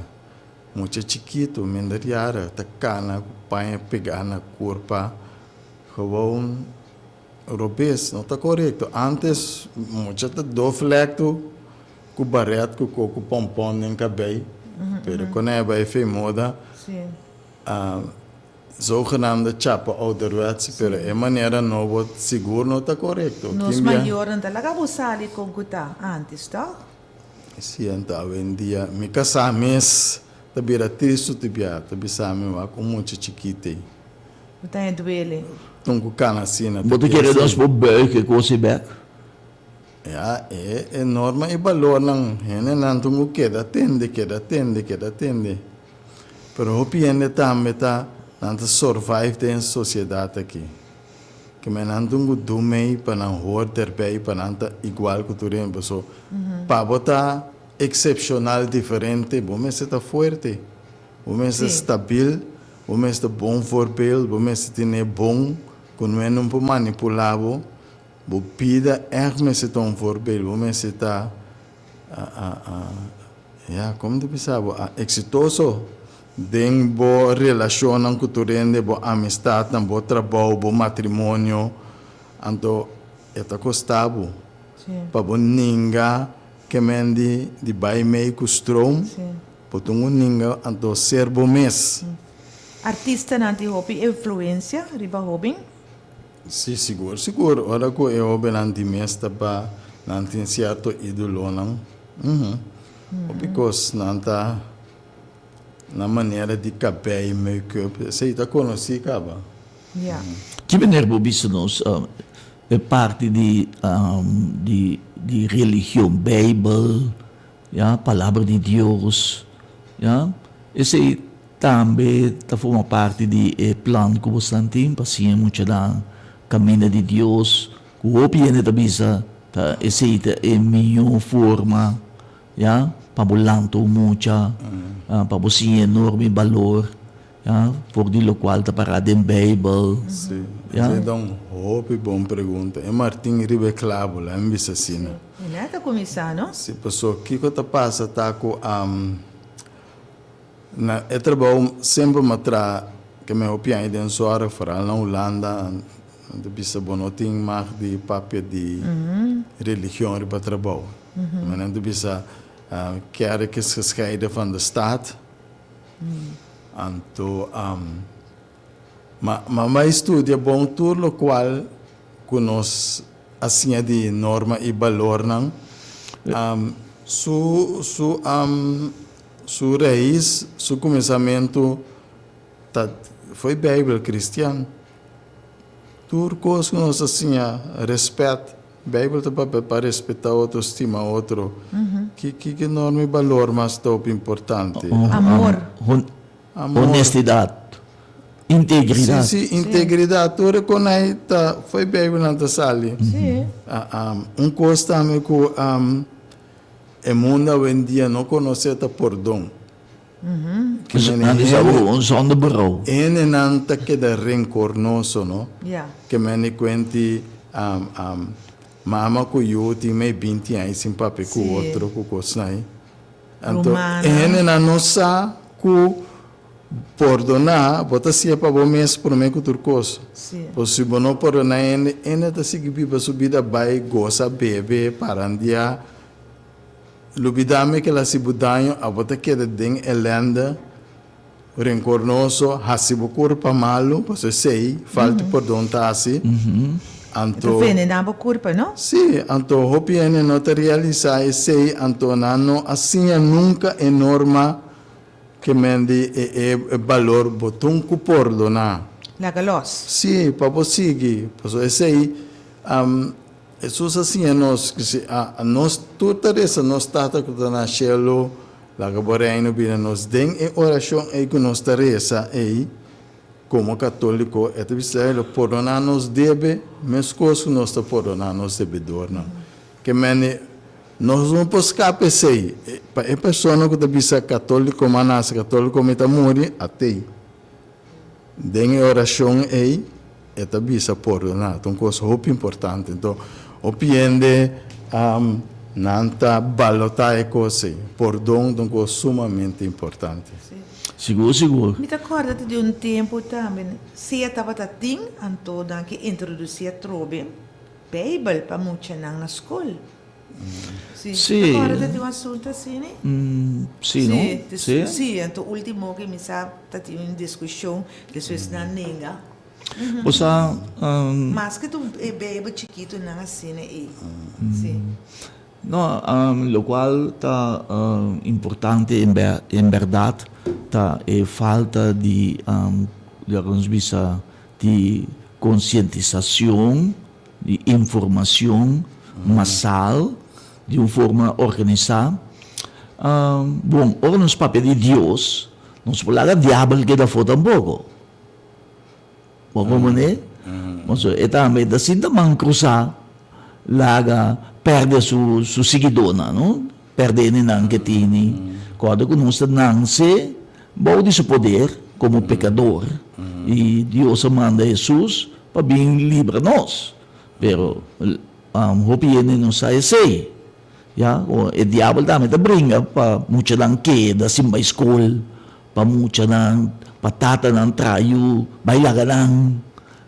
muito chiquito, mendariara, tacana, pai pegar na corpa, gewoon robes, não está correto. Antes muito te do flecto, com barret, com coco pompom em cabelo, pero quando é vai fe moda. Sim. Zogenaamde chapa ouderwets, pero é maneira novo seguro não está correto. Nos maiores talaga busali com kuta antes, tá? Sim, então, em dia, me casar mês, tabira triste, tabi sami wa com muito chiquite. Não tem duele. Tungu cana sina. Bote querer nós por bem que você back. É norma e valor não, é não tungu queda atende. Pero o piende também tá nanta survive tem sociedade aqui. Que me não tungu do mei para não hoorder bij para nanta igual cultura em pessoa. Para botar excepcional diferente, bom é tá forte, bom é stabil, bom é bom voorbeeld, bom é tem bom, quando é não por manipulado, bom pida me tão voorbeeld, bom é tá como tu pensava, exitoso. Den bo relação não culturende, bo amistad, não bo trabalho, bo matrimônio, anto eta costabo. Para bo ninga que mendi de bai mei custrom, potungo ninga anto ser bo mes. Artista nanti hobby influência, riba hobby? Sim, seguro. Ora ko eu hobby nanti mes taba nanti certo ídolo não. Because nanta na maneira de cabelo e make-up. Você está conhecido, caba? Ja. Que maneira visto nós é parte de religião, Bíblia, ya, palavra de Deus, ya. Esse também forma parte de plano que você tem, para ser muito da caminho de Deus, que o opinião da bisa, esse é a melhor forma, ya, para bolanto muito, para você enorme valor, ya, por lo qual está parado em Bíblia. Sim. Yeah. Então, bom pergunta. É Martin Ribe Clavo, lá em Bissacina. E nada começar, não? Se pessoa que está passa tá com na é trabalho sempre matra que me opinião de sua fora na Holanda, de bisa bonoting mag de papel de religião para trabalho. Mas não de bisa kerk is gescheiden van de staat. Anto mas estudia bom tudo o qual conosco assim de norma e valor não su raiz su começamento foi Bíblia cristiana turcos que nós assim respeito Bíblia para respeitar outro estima outro que norma e valor mais top importante Amor. Honestidade, integridade. Sim, integridade. Tudo quando aí foi Bíblia na sala. Sim. Coisa também que o mundo hoje em dia não conhece perdão. Antes um zonder bureau. Ene nanta que da rencornoso, no? Ja. Que me conti mama com eu tinha 20 anos sem papel com outro com coisa aí. Anto, Romana. na nossa ku perdonar, bota sia para bom mês por mim com turcos. Sim. Se você não perdonar, ainda tá seguindo para subida, vai goza bebe para andia. Lubidame que la sibudanho, a bota que de ding elenda, rencornoso, hasibu corpo malo, você sei, falta perdão tá assim. Então, vem na boa culpa, não? Sim, anto hopi ene não te realizar sei, anto nano assim nunca é norma que mende é valor botão ku perdonar. Lagalos. Sim, para você seguir, porque sei, Jesus assim é nós que se nós toda essa nós tata que na chelo, laga boreino bina nós den e oração e que nós taresa e como católico, é preciso perdonar nos deve, mas coisas nós está perdonar nos devedor, não. Que mene nós não podemos escapar sei, para a pessoa que está católico, manas católico, meta morrer até. Den oração é tabisa perdonar, então coisa muito importante. Então, o piende nanta balotar é coisa, perdão, então coisa sumamente importante. Seguro. Me acorda de um tempo também, se eu estava tating, então que introduzia trobe, Bible para muita na escola. Sim. Acorda de um assunto assim, né? Sim, não? Sim, sim. Então, o último que me sabe, tá uma discussão, depois na ninga. Você, Mas que tu é bem chiquito na assim, né? Sim. no, lo qual está importante em verdade, tá é falta de de conscientização, de informação massal, de uma forma organizada. Bom, ora nos papéis de Deus, nos polaga diabo que dá foto um pouco. Como né? Mas é também da cinta man cruzar, laga perde su seguidona, não? Perde ele não que tem, quando conosco não se pode seu poder como pecador e Deus manda Jesus para bem livre nós, pero hopi ele não sai sei, ya? O diabo também tá brinca para muita lang que da simba escola, para muita lang patata ng trayo, bailaga lang.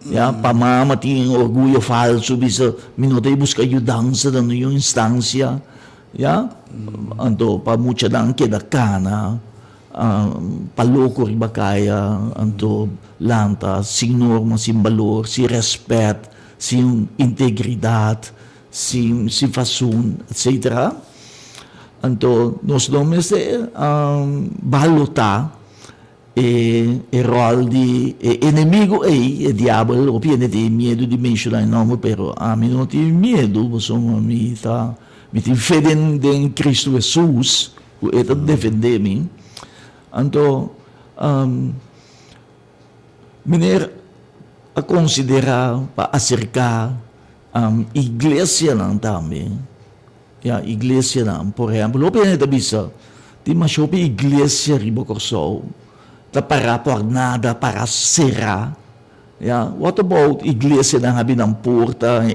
Ya, pamama tinha orgulho falso, bisa minuto e busca ajudança da yung instância. Ya, anto pa mucha lang que da cana, paloko riba kaya, anto lanta, sin norma, sin valor, sin respeto, sin integridade, sin fasun, etc. Anto, nos nomes balota, rol di inimigo e diavolo pieno di miedo di mencionare il nome però a me non ti miedo insomma mi ti fede in Cristo Jesus e ti difendemi anto miner a considerar pa acercar iglesia lang também ya iglesia lang por exemplo pieno da bisa di mashopi iglesia ribo corso para tornada, para será. Yeah. What about igreja na habi ng porta,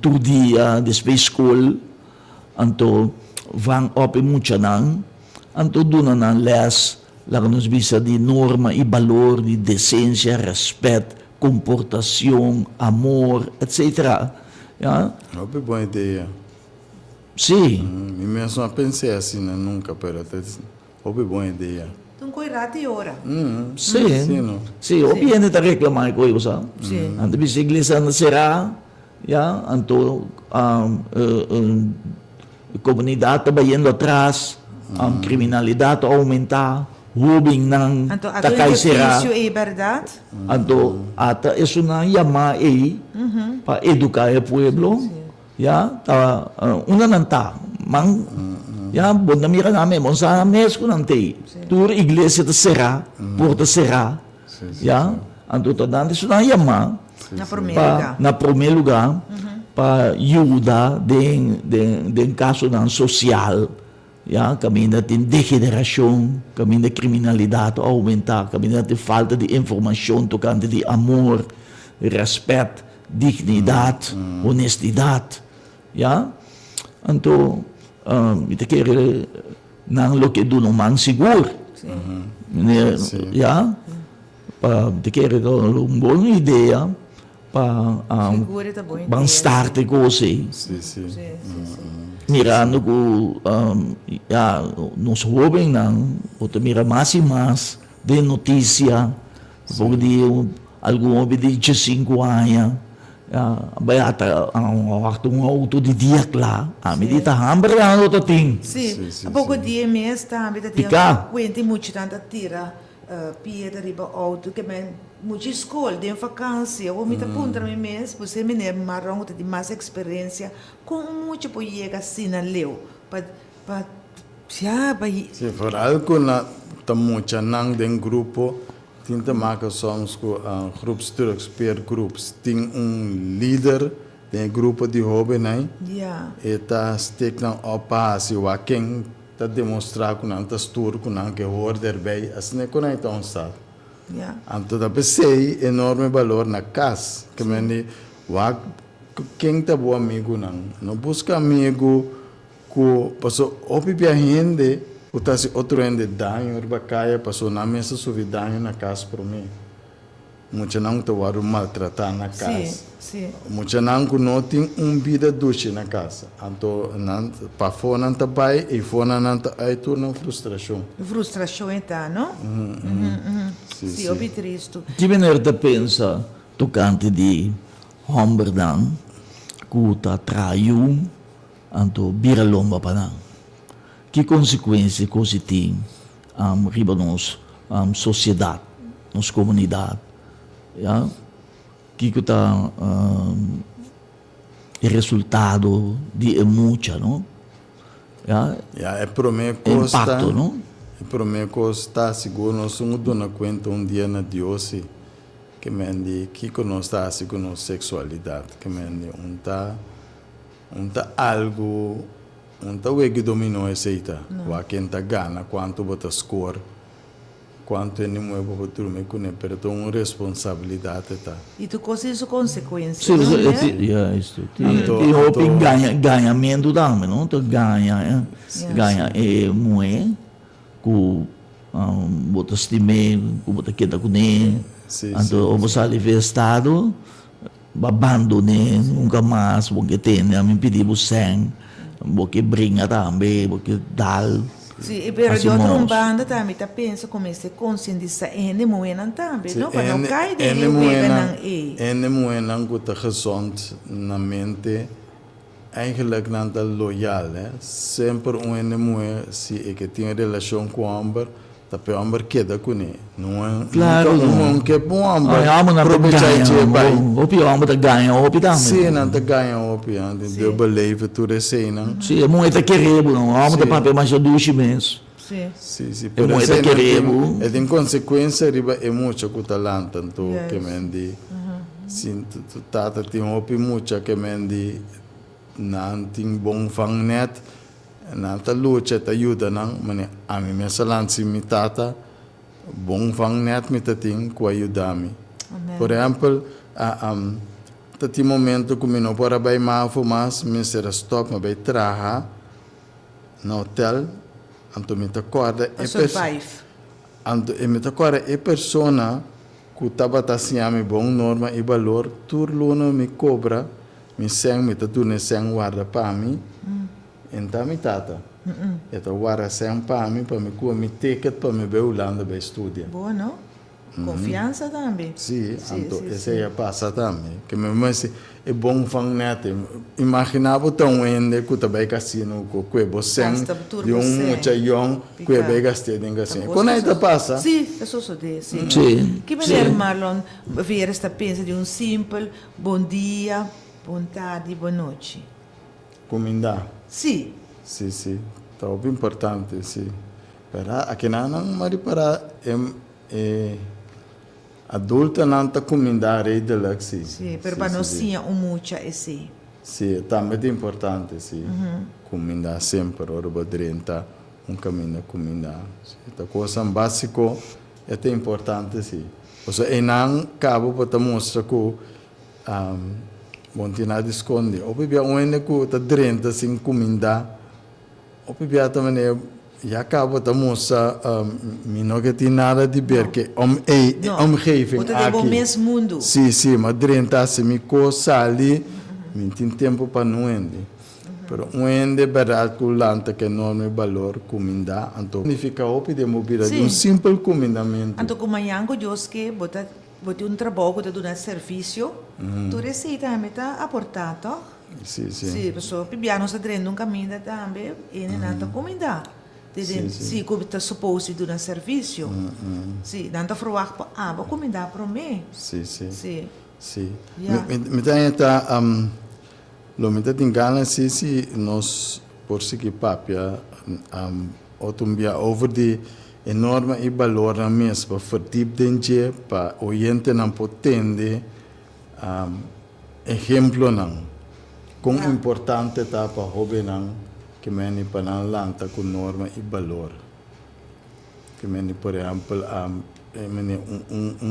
todo dia, depois escola, anto vang open mucha nang, anto doon na les, lang nos bisa de norma e valor, de decência, respeto, comportação, amor, etc. Yeah. Não é boa ideia. Sim. Eu mesmo pensei assim, nunca, pero é boa ideia. Então, coirate ora. Sim. Sim, o pieno está reclamando com isso. Sim. Anto bisa iglesia na será, ya, anto comunidade está indo atrás, criminalidade aumentar, roubing ng Então, a takay será. é verdade? Anto ata isso na yama para educar o pueblo, ya, ta una nanta, mang ya, bon na mira namin, mon sa mes ko nante. Tur iglesia ta será, porta será. Ya, anto ta dante so na yama na primeiro lugar para ajuda den caso ng social. Ya, kami natin degeneração, kami na criminalidade aumentar, kami natin falta de informação tocante de amor, respeito, dignidade, honestidade. Ya, anto ita kere nang lo que do no man seguro. Ya, pa te quero uma boa ideia para Seguro tá bom. bang start cose. Sì, sì. Mirando ko ya nos jovem nang o te mira mais e mais de notícia, porque de algum obediência 5 anos. Bayata ang waktu ng auto di diak la, medita hambre ang auto ting. Sì, sì, a poco di mesi tambi da Pica. quindi molti tanta tira pieda riba auto che ben molti scuole di vacanze o mi punta mi mesi per se me marron di mais experiência com muito poi llega sina leu pa ja pa Sì, vooral kuna tamucha nang den grupo tinta maken soms ko groepsturks per groeps ting leader den grupo di hobe nai ja eta stek na opa si waking ta demonstrar kuna ta stur kuna que hoor erbij as ne kuna ita onsta ja anto da pesei enorme valor na cas que meni wak quem tá bom amigo não busca amigo que passou opi pia gente o tá se outro ende danho urba caia passou na mesa subi danho na casa por mim muita não tá waru maltratar na casa sì muita não que não tem vida doce na casa anto não para fora não tá bai e fora não tá aí torna frustração frustrazione tá no sì obi tristo Que maneira de pensa tocante de Homberdan, que tá traiu, anto bira lomba pa nang. Que consequência que tem riba nos sociedade, nos comunidade, ya? Que tá o resultado de mucha, não? Ya? ja é pro me costa Impacto, não? Para mim, está seguro, nós somos dona conta dia na Deus que mendi que nós está com nossa sexualidade, que mendi algo o que dominou essa ita, o que enta gana quanto bota score, quanto é nem é para dormir com ele, pero uma responsabilidade tá. e tu cosa isso consequência Sim, não é? isso. Tem hoping ganhamento também, não? Tu ganha moe, que bota estime, que bota queda com ele, anto o sali estado, abandone, nunca mais, porque tem, a mim pedir o sangue, porque brinca também, porque dal. Sì, però Assim, di outro moço. banda também tá pensa come se conscientizar ene moenan também, Sim, não? Para não cair de ene vega nan e. ene moenan que está gezond na mente, eigenlijk não está loyal, né? Sempre ene moe se é que tem relação com o homem, tá pe homem queda com ele, não é? Claro, não que bom homem. Ay, amo na bai. Opi, amo ta ganha, opi também. Sim, não tá ganha opi, ande deu beleven tu recém, Sim, é muito querido, não. Amo ta papel mais duas meses. Sì. Sì, E mo è queremo. ed in conseguenza riba è molto che talento tanto Yes. che mendi sin tu tata ti hopi mucha che mendi nan ting bong fang net nan ta luce ta aiuta nan mane ami me salansi mi tata bong fang net mi ta ting ku aiutami Amen. por exemplo tati momento come no para bai ma fumas mi sera stop ma bai traha no hotel anto mi t'accorda A survive. anto e mi t'accorda e persona que tava tassiami bom norma e valor tur luna mi cobra mi seng mi tatu ne seng guarda pa mi enta mi tata e to guarda seng pa mi mi ticket pa mi beulanda be studia Boa, não? Confiança também. sì, Sì, anto sì, e sì. se ya passa tammi che mi messi e bom fang nete immaginavo tão ende que também casino com que você Basta tudo de você. mucha young que Pica. bem gastei em casino Tá quando aí tá passa Sì, adesso so di sì. Sì, Che sì. maneira, Marlon, ver esta pensa di un simple buon dia, buon tardi, buon noite? comida Sì, sì sì troppo importante sì però aqui não mari para adulta não tá comida rei de luxo sì, per panossia un muccia e sì. sì também é importante sì comida sempre ora badrenta cammino comida sì tá coisa básico é até importante sì Oso e não cabo para mostrar que bom tinha de esconde o bebia um ene que tá drenta sem comida o bebia também ja acabo de moça, não que tem nada de ver que omgeving Bota de bom mesmo mundo. Sim, mas dentro se me coça ali, me tem tempo para não ende. Pero um ende verdade que o lanta que enorme valor comida, então significa o de mobilidade de um simples comidamento. Então como amanhã que Deus que bota trabalho que dá serviço, tu receita também tá aportado. Sim. Sim, pessoal, piano está dentro um caminho também e não tá comida. Sim, como está suposto de dar serviço. Sim, não está fruar para comida para mim. Sim. Yeah. Me tá lo me tá engana se nós por seguir papia otumbia over de enorme e valor na mesma para verdiep denje para oriente não potende exemplo não quão importante tá para hobby não que meni para não lanta com norma e valor que meni por exemplo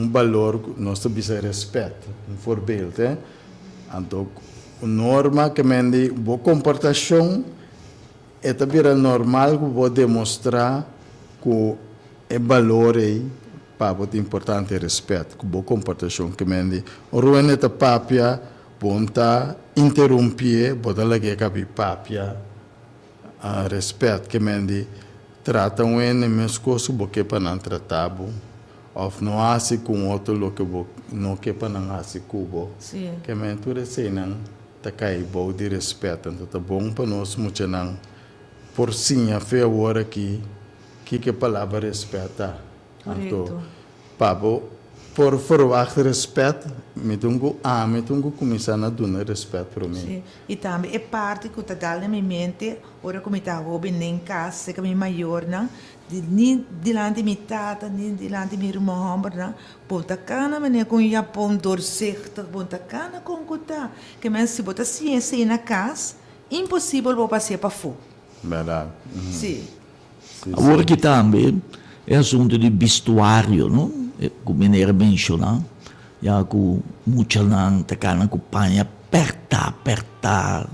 valor nós temos respeito voorbeeld então norma que meni boa comportação é também normal que vou demonstrar que é valor aí para o importante respeito que boa comportação que meni o ruim é papia ponta interrompir bota lá que cabe papia respeito que meni trata um mesmo coisa porque para não tratar ou não assim com outro lo que não que para não assim cubo que meni tudo assim não tá cai bom de respeito então tá bom para nós muito não por sim a fé hora aqui que palavra respeitar então pabo por forward respeito me tungo começar a dar respeito para mim sim e também é parte que tá dando na minha mente ora como tá hobby nem casa que minha maior não nem dilante minha tata nem dilante minha irmã não bota cana mas com Japão dorsekta bota cana com cota que mas se bota ciência na casa impossível vou passar para fora verdade sim agora que também é assunto de vestuário, não? Como ele mencionou, já com muita não tá cana com panha apertar,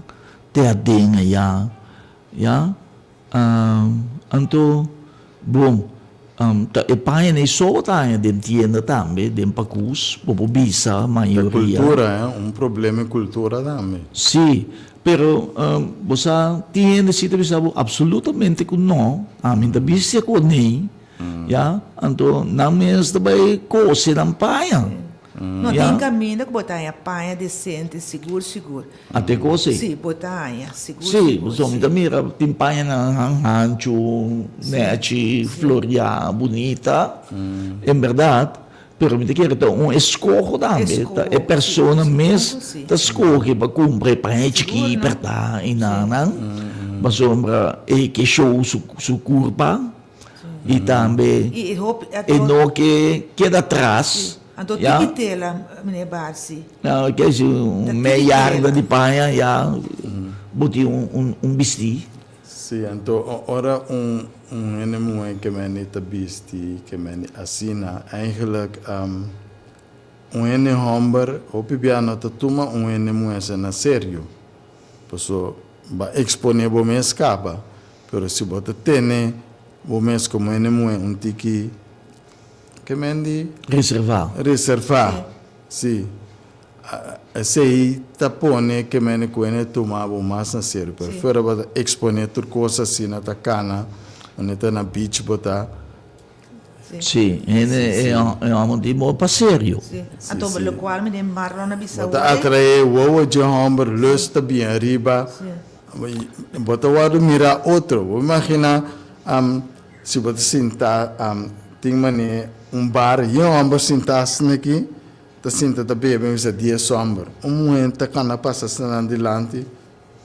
te adenha já, então bom, e panha nem só tá dentro tienda também, dentro pacus, bobo bisa maioria. A cultura é problema em cultura também. Sim. Pero você tiene si te sabe absolutamente que não, a mim da bisa ko nem, ya, então não me está bem coisa não paia. Não tem caminho que botar a paia decente, seguro. Até coisa. Sim, botar a seguro. Sim, você me mira tem paia na rancho, net, floria bonita, é verdade. Pero me quer então escorro também, é pessoa mesmo da escorre para cumprir para que perta e não, mas sombra é que show su curva e também e não que queda atrás. Então tem que ter lá, menina Barsi. Não, que é meia yarda de paia já boti vestido. Sim, então ora inimigo que me tabisti, que me assina, eigenlijk homem, o piano te toma inimigo é na sério, posso ba exponer bo me escapa, pero se bota tene bo me como inimigo tiki que me reservar, sim. Sei tapone que me coene tomava mais na sério, pero fora para exponer tudo coisa assim na tacana, onde está na beach botar. Sim, é um tipo para sério. Então, pelo qual me demaro na bisa. Bota atrair o de homem, lusta bem arriba. Bota o lado mira outro. Imagina se bota sentar tem mané bar e homem sentar-se aqui. Tá sinta tá bem bisa dia sombra momento quando passa na dilante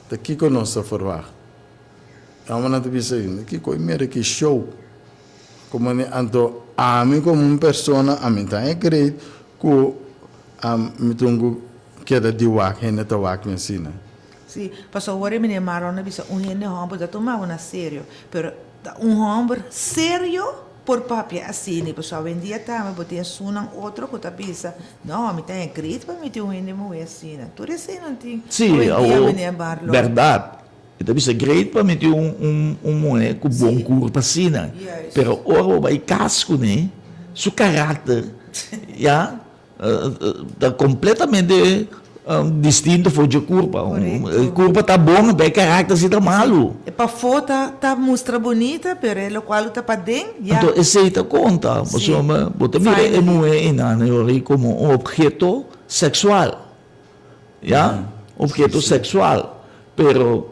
tá aqui conosco forward não te bisa aqui coi mera que show como ne ando mim como persona mim tá é great que me tungo queda de wak ainda tá wak me ensina sim passou agora me marona bisa gente homem tá tomando na sério pero homem sério por papia assim, né? Pessoal, vendia também, botei sunang outro que tá pensa, não, me tem grito para me ter inimigo assim, né? Tudo assim não tem. Sim, verdade. Então, isso é great para meter mulher com bom corpo assim, né? Yes. Pero, ora, vai casco, né? Seu caráter, já, tá completamente distinto do corpo. O corpo tá bom, mas o caráter se tá malo. E para fora tá mostra bonita, pero é o qual tá para dentro, Então, esse aí tá conta. Você mira a mulher como um objeto sexual. Já? Objeto sexual. Pero,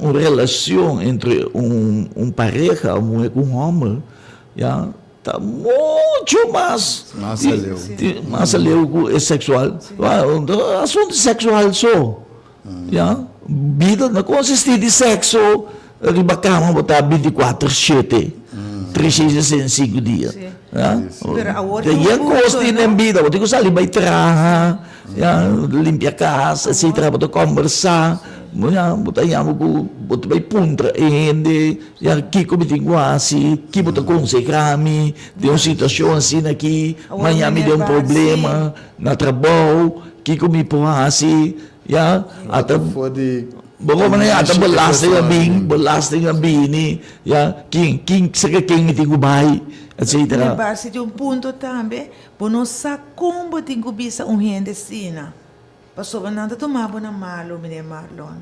uma relação entre pareja, uma mulher com um homem, já? Está muito mais alheio é sexual. Assunto sexual só. Vida não consiste de sexo. Riba cama botar 24/7. 365 dias. E a costa na vida. Você consegue vai trabalhar, limpar a casa, etc. Você conversar. Botar vai punta ende, que como tem quase, que botar aconselhar-me, de uma situação assim aqui, amanhã me deu problema na trabalho, que como assim, até bom maneira até belasting a bini, quem sabe quem me tem que vai, etc. Base de ponto também, por não saber como tem que bisa gente assim. Passou nada tomar na malo, menino Marlon.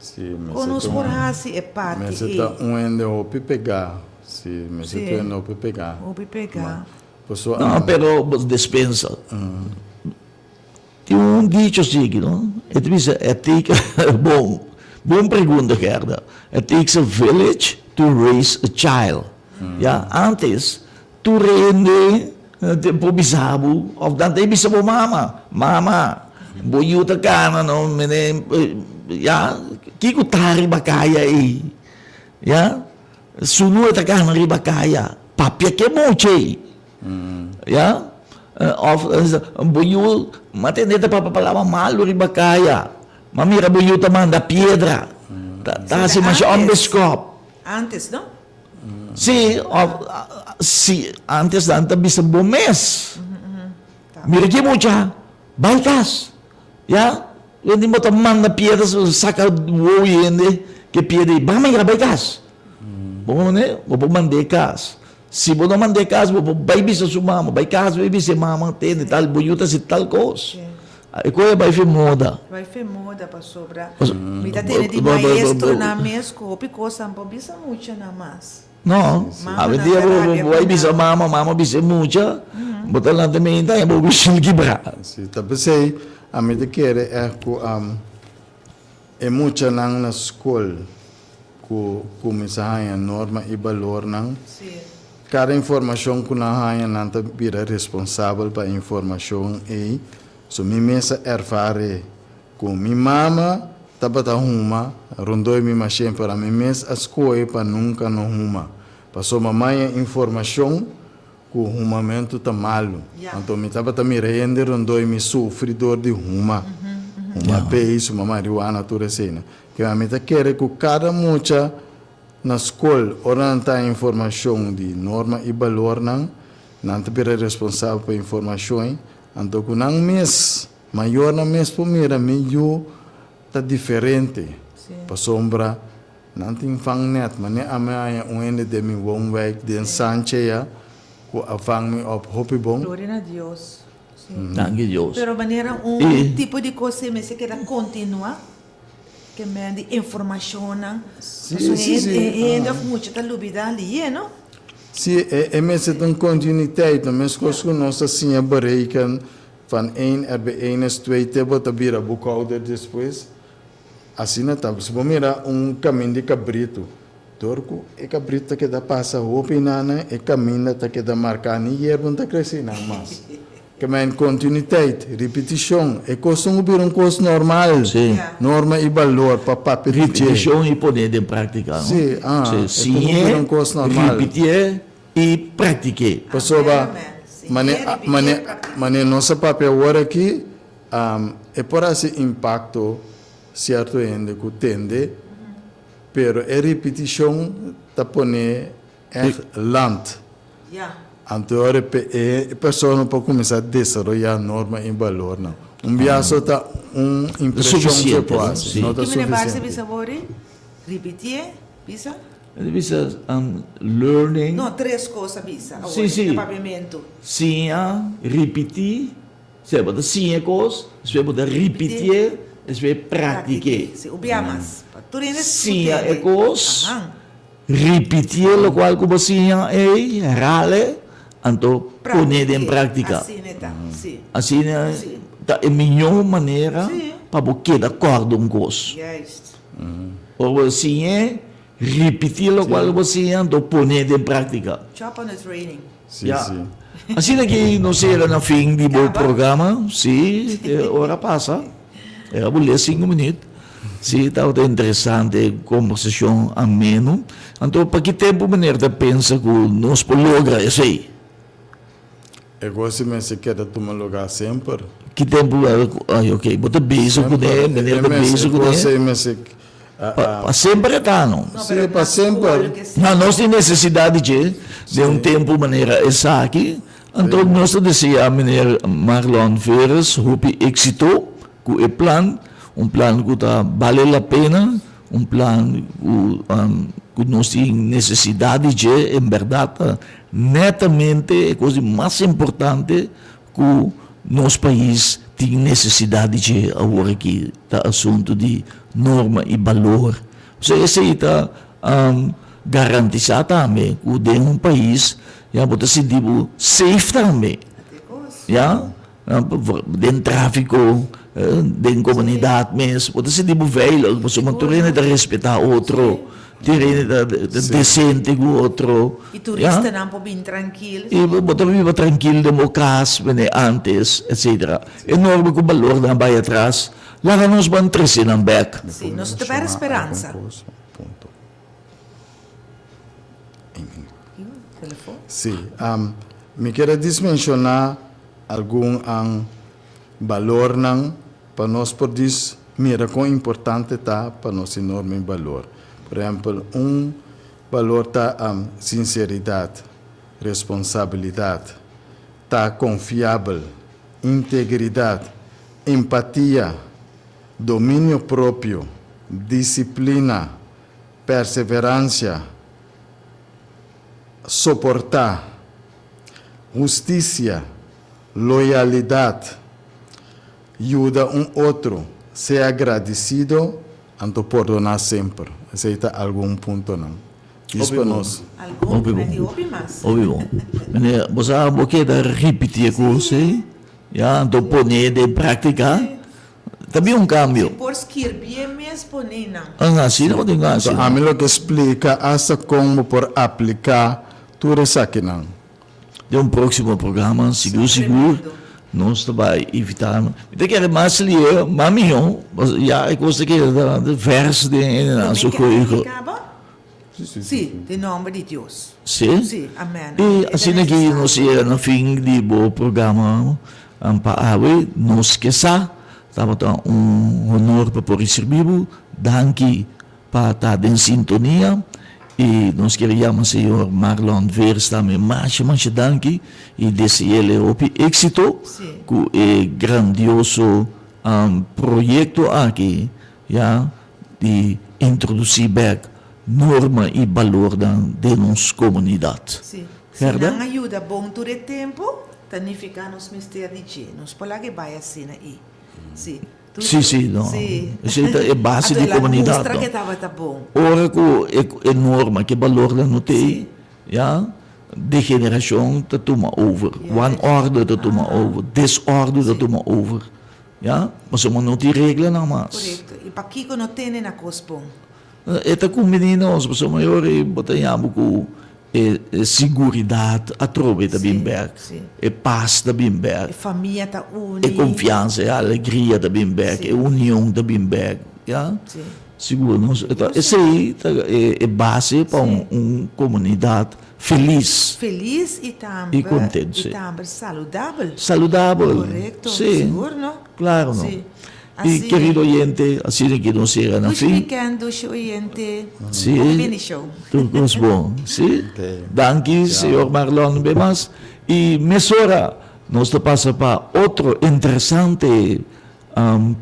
Sim, Conosco por assim é parte. Mas está ende o pegar. Sim, mas está ende o pegar. O pegar. Não, pero dispensa. Tem dicho assim, não? É diz bom pergunta, Gerda. It takes a village to raise a child. Antes, tu rende po bisabo, of dante bisabo mama. Boyuta ka na no, kiko tari bakaya sunu ta ka na ribakaya, papya ke moche, boyu matende ta papapalama malo ribakaya, mamira boyuta manda piedra, ta si masya on the scope. Antes, no? Si, antes danta bisabo mes, mira ke mocha, baikas. Hindi mo tamang na piedras saka woyende que piede vamos a baikas. Bom, né? Vou mandekas. Se vou não mandekas, vou baby sa sumama, baikas baby se mama tem tal bonita se tal coisa. E qual é vai fer moda? Vai fer moda para sobra. Mita tem de maestro na mesco, pico sampo bisa mucha na mas. Não. A dia vou bisa mama bisa mucha. Botar lá também tá, vou bisa quebrar. Sim, tá pensei a mim quer é muita na escola que começa a norma e valor não. Cada informação que na há não tá vira responsável para informação e so mi mesa erfare com mi mama tabata huma rondoi mi machine para mi mes a escola para nunca no huma passou mamãe informação que o rumamento tá malo. Então me tava também rende rondoi mi sofridor de huma peixe, uma marihuana tudo assim. Que a meta quer que cada mucha na escola oranta informação de norma e valor não te pira responsável por informação. Então que não mês maior na mês primeira meio tá diferente. Para sombra não tem net, mas nem amanhã ende de mi woonwijk de Sancheia que afang me op hopi bom. Glória a Deus. Danke Deus. Pero maneira tipo de coisa me se quer continuar que me de informação não. Ainda muito tá lubida ali, não? Sim, é mesmo tem continuidade, mas coisas que nós assim a bereiken van 1 1 is 2 table te vira boekhouder depois. Assim não tá, se mira caminho de cabrito. Torco e cabrito que dá passa hopi nana e caminho que dá marcar ni yerbon tá crescer não mais. Que men continuidade, repetição, é coisa coisa normal. Sim. Norma e valor para papel. Repetição e poder de prática. Sim, sim, é coisa normal. Repetir e praticar. Pessoa, mas nossa papel agora aqui é por esse impacto certo ainda que tende, pero a repetição tá pone land. Então a pessoa não pode começar a desenvolver norma e valor não. viaje está una impresión que Suficiente, puede sí. no está Que me base suficiente. bisa bori? Repetir, bisa? Bisa learning, No, 3 coisas bisa. Sim. Pavimento. sinha, repetir, você pode sinha coisa, você pode repetir, você praticar. Se ubiamas. Turines Sinha é coisa, repetir o qual como sinha é, rale, então poner em prática. Assim tá. Sim. Assim é a melhor maneira Sim. para você de acordo com coisa. Juist. Ou assim é, repetir o qual você então poner em prática. Chop on the training. Sim, Yeah. sim. Assim que não será na fim do Acaba. programa, sim, hora passa. Era boleh 5 minutos. Sim, está interessante, conversação ameno. Então, para que tempo maneira pensa que nós podemos lograr isso aí? Eu gosto de se queda tomar lugar sempre. Que tempo, ok, bota beijo com ele, maneira de beijo com ele. Para sempre está, não? Sim, para sempre. Não, nós temos necessidade de tempo maneira essa aqui. Então, nós desejamos a maneira Marlon Veres, hope êxito, com o plano, plano que está vale a pena, plano que nós temos necessidade de, em verdade, netamente, a coisa mais importante que o nosso país tem necessidade de, agora que está assunto de norma e valor. Esse aí está garantizado também, que de um país, já pode se dizer, safe também. Ja, den tráfico, den comunidade mesmo, pode ser tipo veilig, você não tem de respeitar outro, tem de decente com outro. E turista não pode vir tranquilo. E pode viver tranquilo de uma casa, antes, etc. Enorme com o valor da baia atrás, lá nós vamos trazer na back. Sim, nós temos esperança. Telefone? Sim, me quero mencionar algum valor para nós poder mira quão importante está para nós enorme valor. Por exemplo, valor está sinceridade, responsabilidade, está confiável, integridade, empatia, domínio próprio, disciplina, perseverança, suportar, justiça, loyalidade, ajuda outro, ser agradecido, então perdonar sempre. Aceita algum ponto não. Isso para nós. Algum, mas de ouvir mais. Óbvio. Você pode repetir com você, então poner de prática, também cambio. Por escrever mesmo, não. Assim não tem assim. Então, a mim que explica hasta como por aplicar tudo isso aqui não. De próximo programa, seguro, nós vamos evitar. Eu quero mais ler, mami, já eu gosto que de verso de nosso currículo. Sim, em nome de Deus. Sim? Sim, amém. E assim que nós chegamos no fim do programa, para nós esquecer, estava honor para receber, danke para estar em sintonia. E nós queríamos, senhor Marlon Veres, também mais danke e desejar êxito com o grandioso projeto aqui, de introduzir back norma e valor de nossa comunidade. Sim. Se não ajuda bom todo o tempo, tanificar nos mistérios de Deus. Nós podemos que vai assim aí. Sim. Sim, não. Isso é a base da comunidade. Mostra que estava bom. Ora que é norma, que valor não tem, de geração te toma over, one order te toma over, desordem te toma over, mas não tem regra não mais. Correto. E para que não tem na coisa bom? Eta com meninos, mas o maior é botamos com seguridade, a trove da Bimberg, paz da Bimberg, família está unida, confiança, alegria da Bimberg, união da Bimberg, seguro. Então, esse aí é base para uma comunidade feliz. Feliz e também contente. E também saudável. Saudável. Correto. Sim. Seguro, não? Claro, não. Sim. E querido oyente, assim que nós chegamos na fim. Weekend, oyente. Sim. Tudo bom. Sim. Danke, senhor Marlon Bemas. E mesora nos pasa para otro interesante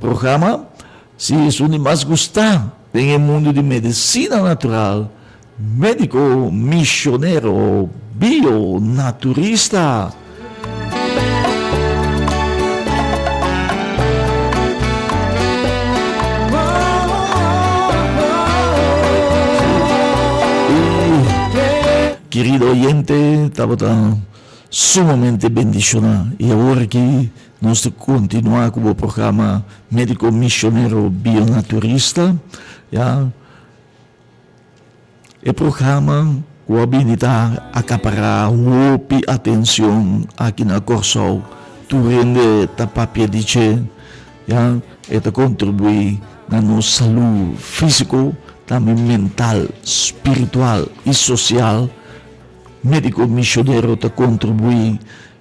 programa. Si es uno más gusta en el mundo de medicina natural, médico misionero bionaturista. Querido oyente, estaba tan sumamente bendicionado. Y ahora que nos continúa con el programa Médico Misionero Bionaturista, ya, el programa que habilita a acaparar mucha atención aquí en el Corso, tu rende tapapia dice, ya, esto contribuye a nuestra salud físico, también mental, espiritual y social. Médico misionero te contribuye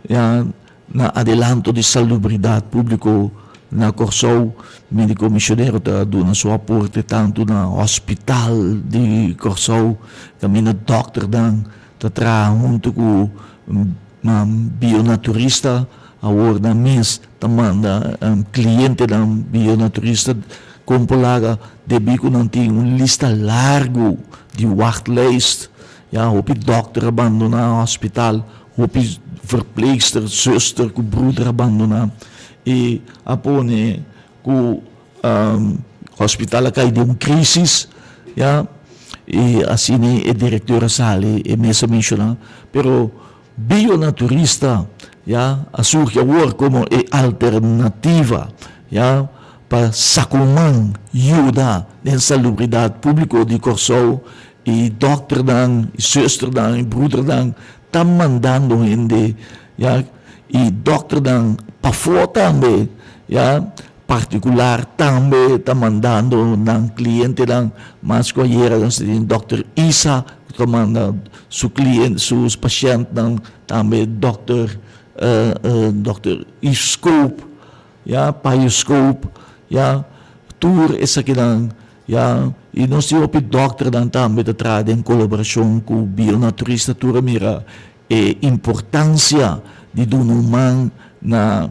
na adelanto de salubridade público na Corsou. Médico misionero te dá seu aporte tanto na hospital de Corsou, também na doctor dan te traz junto com bionaturista. Agora na mês te manda cliente da bionaturista compolaga de bico não tem lista largo de wachtlijst. Ja, op je dokter abandona hospital, op je verpleegster, zuster, ku broeder abandona. E apone ku hospital cai de crisis, ja, e assim é diretora sale e mesa menciona, pero bionaturista, ja, surge agora como é alternativa, ja, para sacuman ajuda na salubridade pública de Corsou. E dokter dan, e zuster dan, e broeder dan, estão mandando gente, ja, e dokter dan, para fora também, ja, particular também, está mandando dan cliente dan, mas conhece dan, Dr. Isa, que manda su cliente, sus pacientes dan, também Dr. Scope, ja, Scope, ja, tour essa aqui dan, ja, e nós temos o doctor também de trás em colaboração com o bionaturista tura mira a importância de um humano na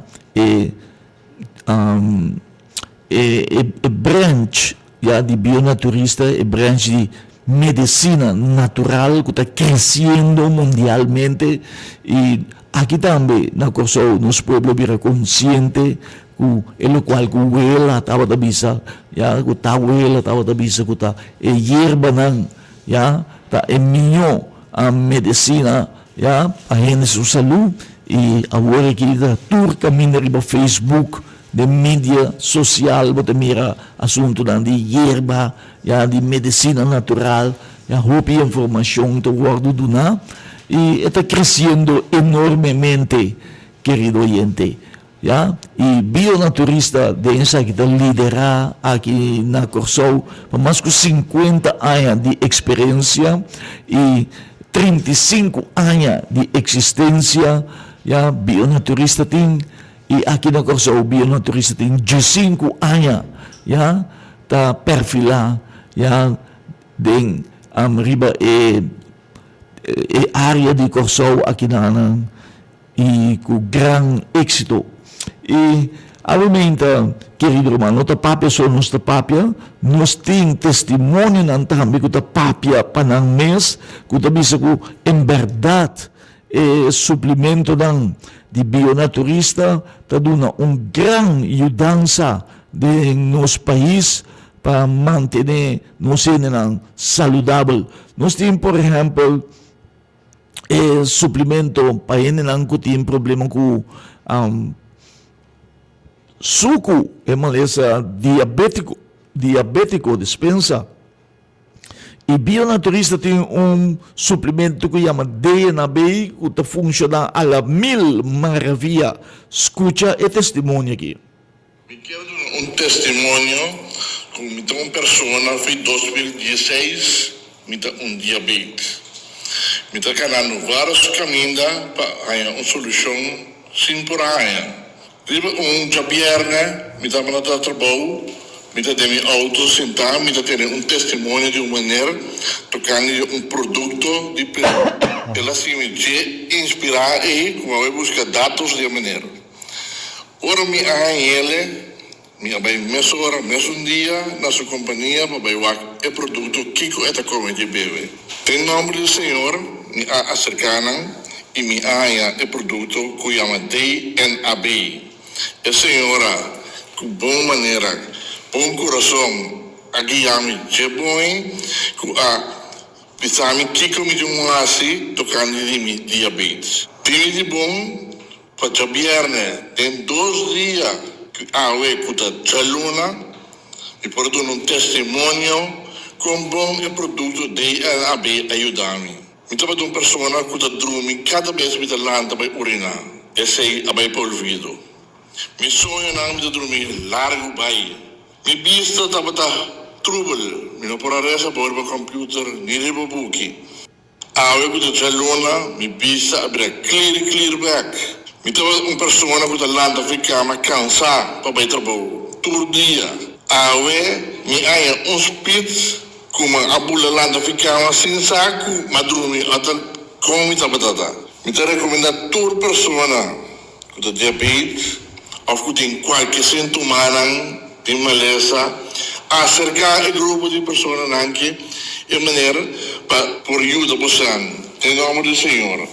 branch ja, de bionaturista, a branch de medicina natural que está crescendo mundialmente e aqui também na Corsou nos pueblos vira consciente e lo qual ku wela tawa da bisa ya ku ta wela tawa da bisa ku ta e yerba nan ya ta e minho a medicina ya a gente su saúde e agora que da tur caminha riba Facebook de mídia social bota mira assunto dan de yerba ya de medicina natural ya hopi informação to guardo duna e está crescendo enormemente, querido oyente. Ja? E bionaturista densa que está liderar aqui na Corsou por mais de 50 anos de experiência e 35 anos de existência. Ja? Bionaturista tem, e aqui na Corsou, bionaturista tem 15 anos. Ja? Tá perfilar, ja? Den riba área de Corsou aqui na e com grande êxito. E, obviamente, querido irmão, nossa papia só nossa papia, nós temos testemunho também que a papia para o mês, que a bisa que, em verdade, suplemento de bionaturista, está dando grande ajudança de nosso país para manter nos saudável. Nós temos, por exemplo, suplemento para gente que tem problema com suco, é maleza diabético, dispensa. E bionaturista tem suplemento que chama DNAB, que funciona a la mil maravilha. Escucha e testemunho aqui. Me quero dar testemunho com uma pessoa foi 2016, me dá diabetes. Me dá canando vários caminhos para solução sem por aí. Riba Javier, me dá mandar trabalho, me dá de minha auto sentar, me dá ter testemunho de uma maneira, tocando produto de ela se me inspirar e como eu buscar dados de maneira. Ora me a ele, me abai mesora, um dia na sua companhia, abai o produto Kiko eta come de bebe. Em nome do Senhor, me a acercana e me a o produto que chama DNAB. A senhora, com boa maneira, bom coração, aqui chama de bom, com a vitamina Kiko me de tocando de diabetes. Pini de bom, para viernes, tem 2 dias que a cuta chaluna, e por um testemunho, com bom e produto DNAB ajudar-me. Me estava de uma pessoa que está dormindo, cada vez me está lando para urinar. Esse é para ouvido. Me sonho não me dormir, largo vai. Me vista estava trouble, me não pode reza por o computer, nem de buki. A eu que está luna, me vista abrir clear back. Me estava uma pessoa que está lando ficar cansada para ir trabalhar todo dia. A eu me há spits como a bula landa ficar assim saco, mas dormir até como me estava tata. Me está recomendando toda pessoa que tem diabetes ou que tem qualquer sintoma de maleza, acercar o grupo de pessoas que é maneira para por ajuda você. Em nome do Senhor.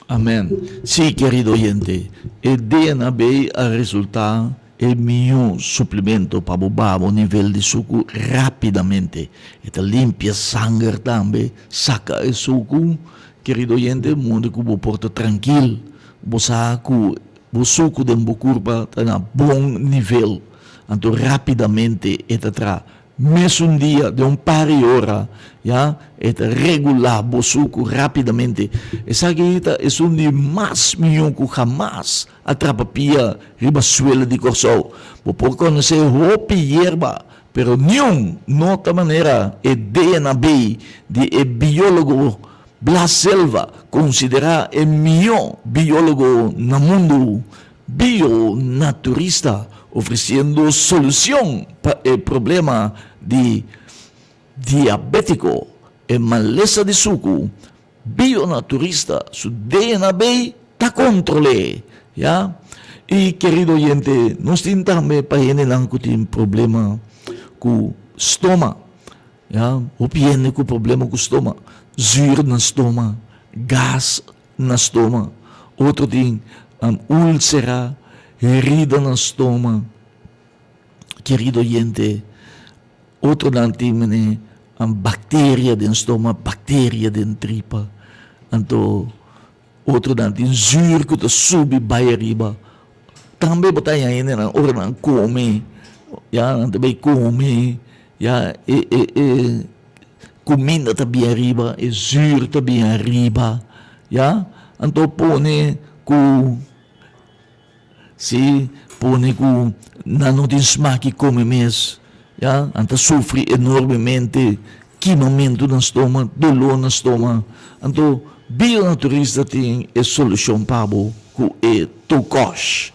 Amén. Sí, querido oyente, el DNAB a resultar el mejor suplemento para bajar o nivel de suco rapidamente. Esta limpia sangre también, saca el suco. Querido oyente, el mundo que vos porta tranquilo. Vos saco, vos suco de uma curva está a bom nível. Então, rapidamente, esta traz mesmo dia de par de horas, já, esta regular vos suco rapidamente. Essa aqui é um de mais milhão que jamás atrapa pia riba suela de corso. Vos pode conhecer roupa e erva, pero nenhum, nota maneira, é DNAB, de biólogo Blas Selva, considera o melhor biólogo no mundo, bionaturista, oferecendo solução para o problema de diabético e maleza de suco. Bionaturista, su DNAB está controle, já? E, querido oyente, nós temos também para ele que tem problema com estômago, já? O piene com problema com estômago, zuro no estômago, gás no estômago, outro tem úlcera, herida no estômago. Querido oyente, outro não tem bactéria dentro do estômago, bactéria dentro da tripa. Então, outro não tem zuro que sube, vai arriba. Também botar ainda na hora não come, já também come, já comida também arriba, e zuro também arriba, já. Então, põe com se põe com não tem smack que come mesmo, já, então sofre enormemente queimamento no estômago, dolor no estômago. Então, bionaturista tem a solução para o que é Tocosh.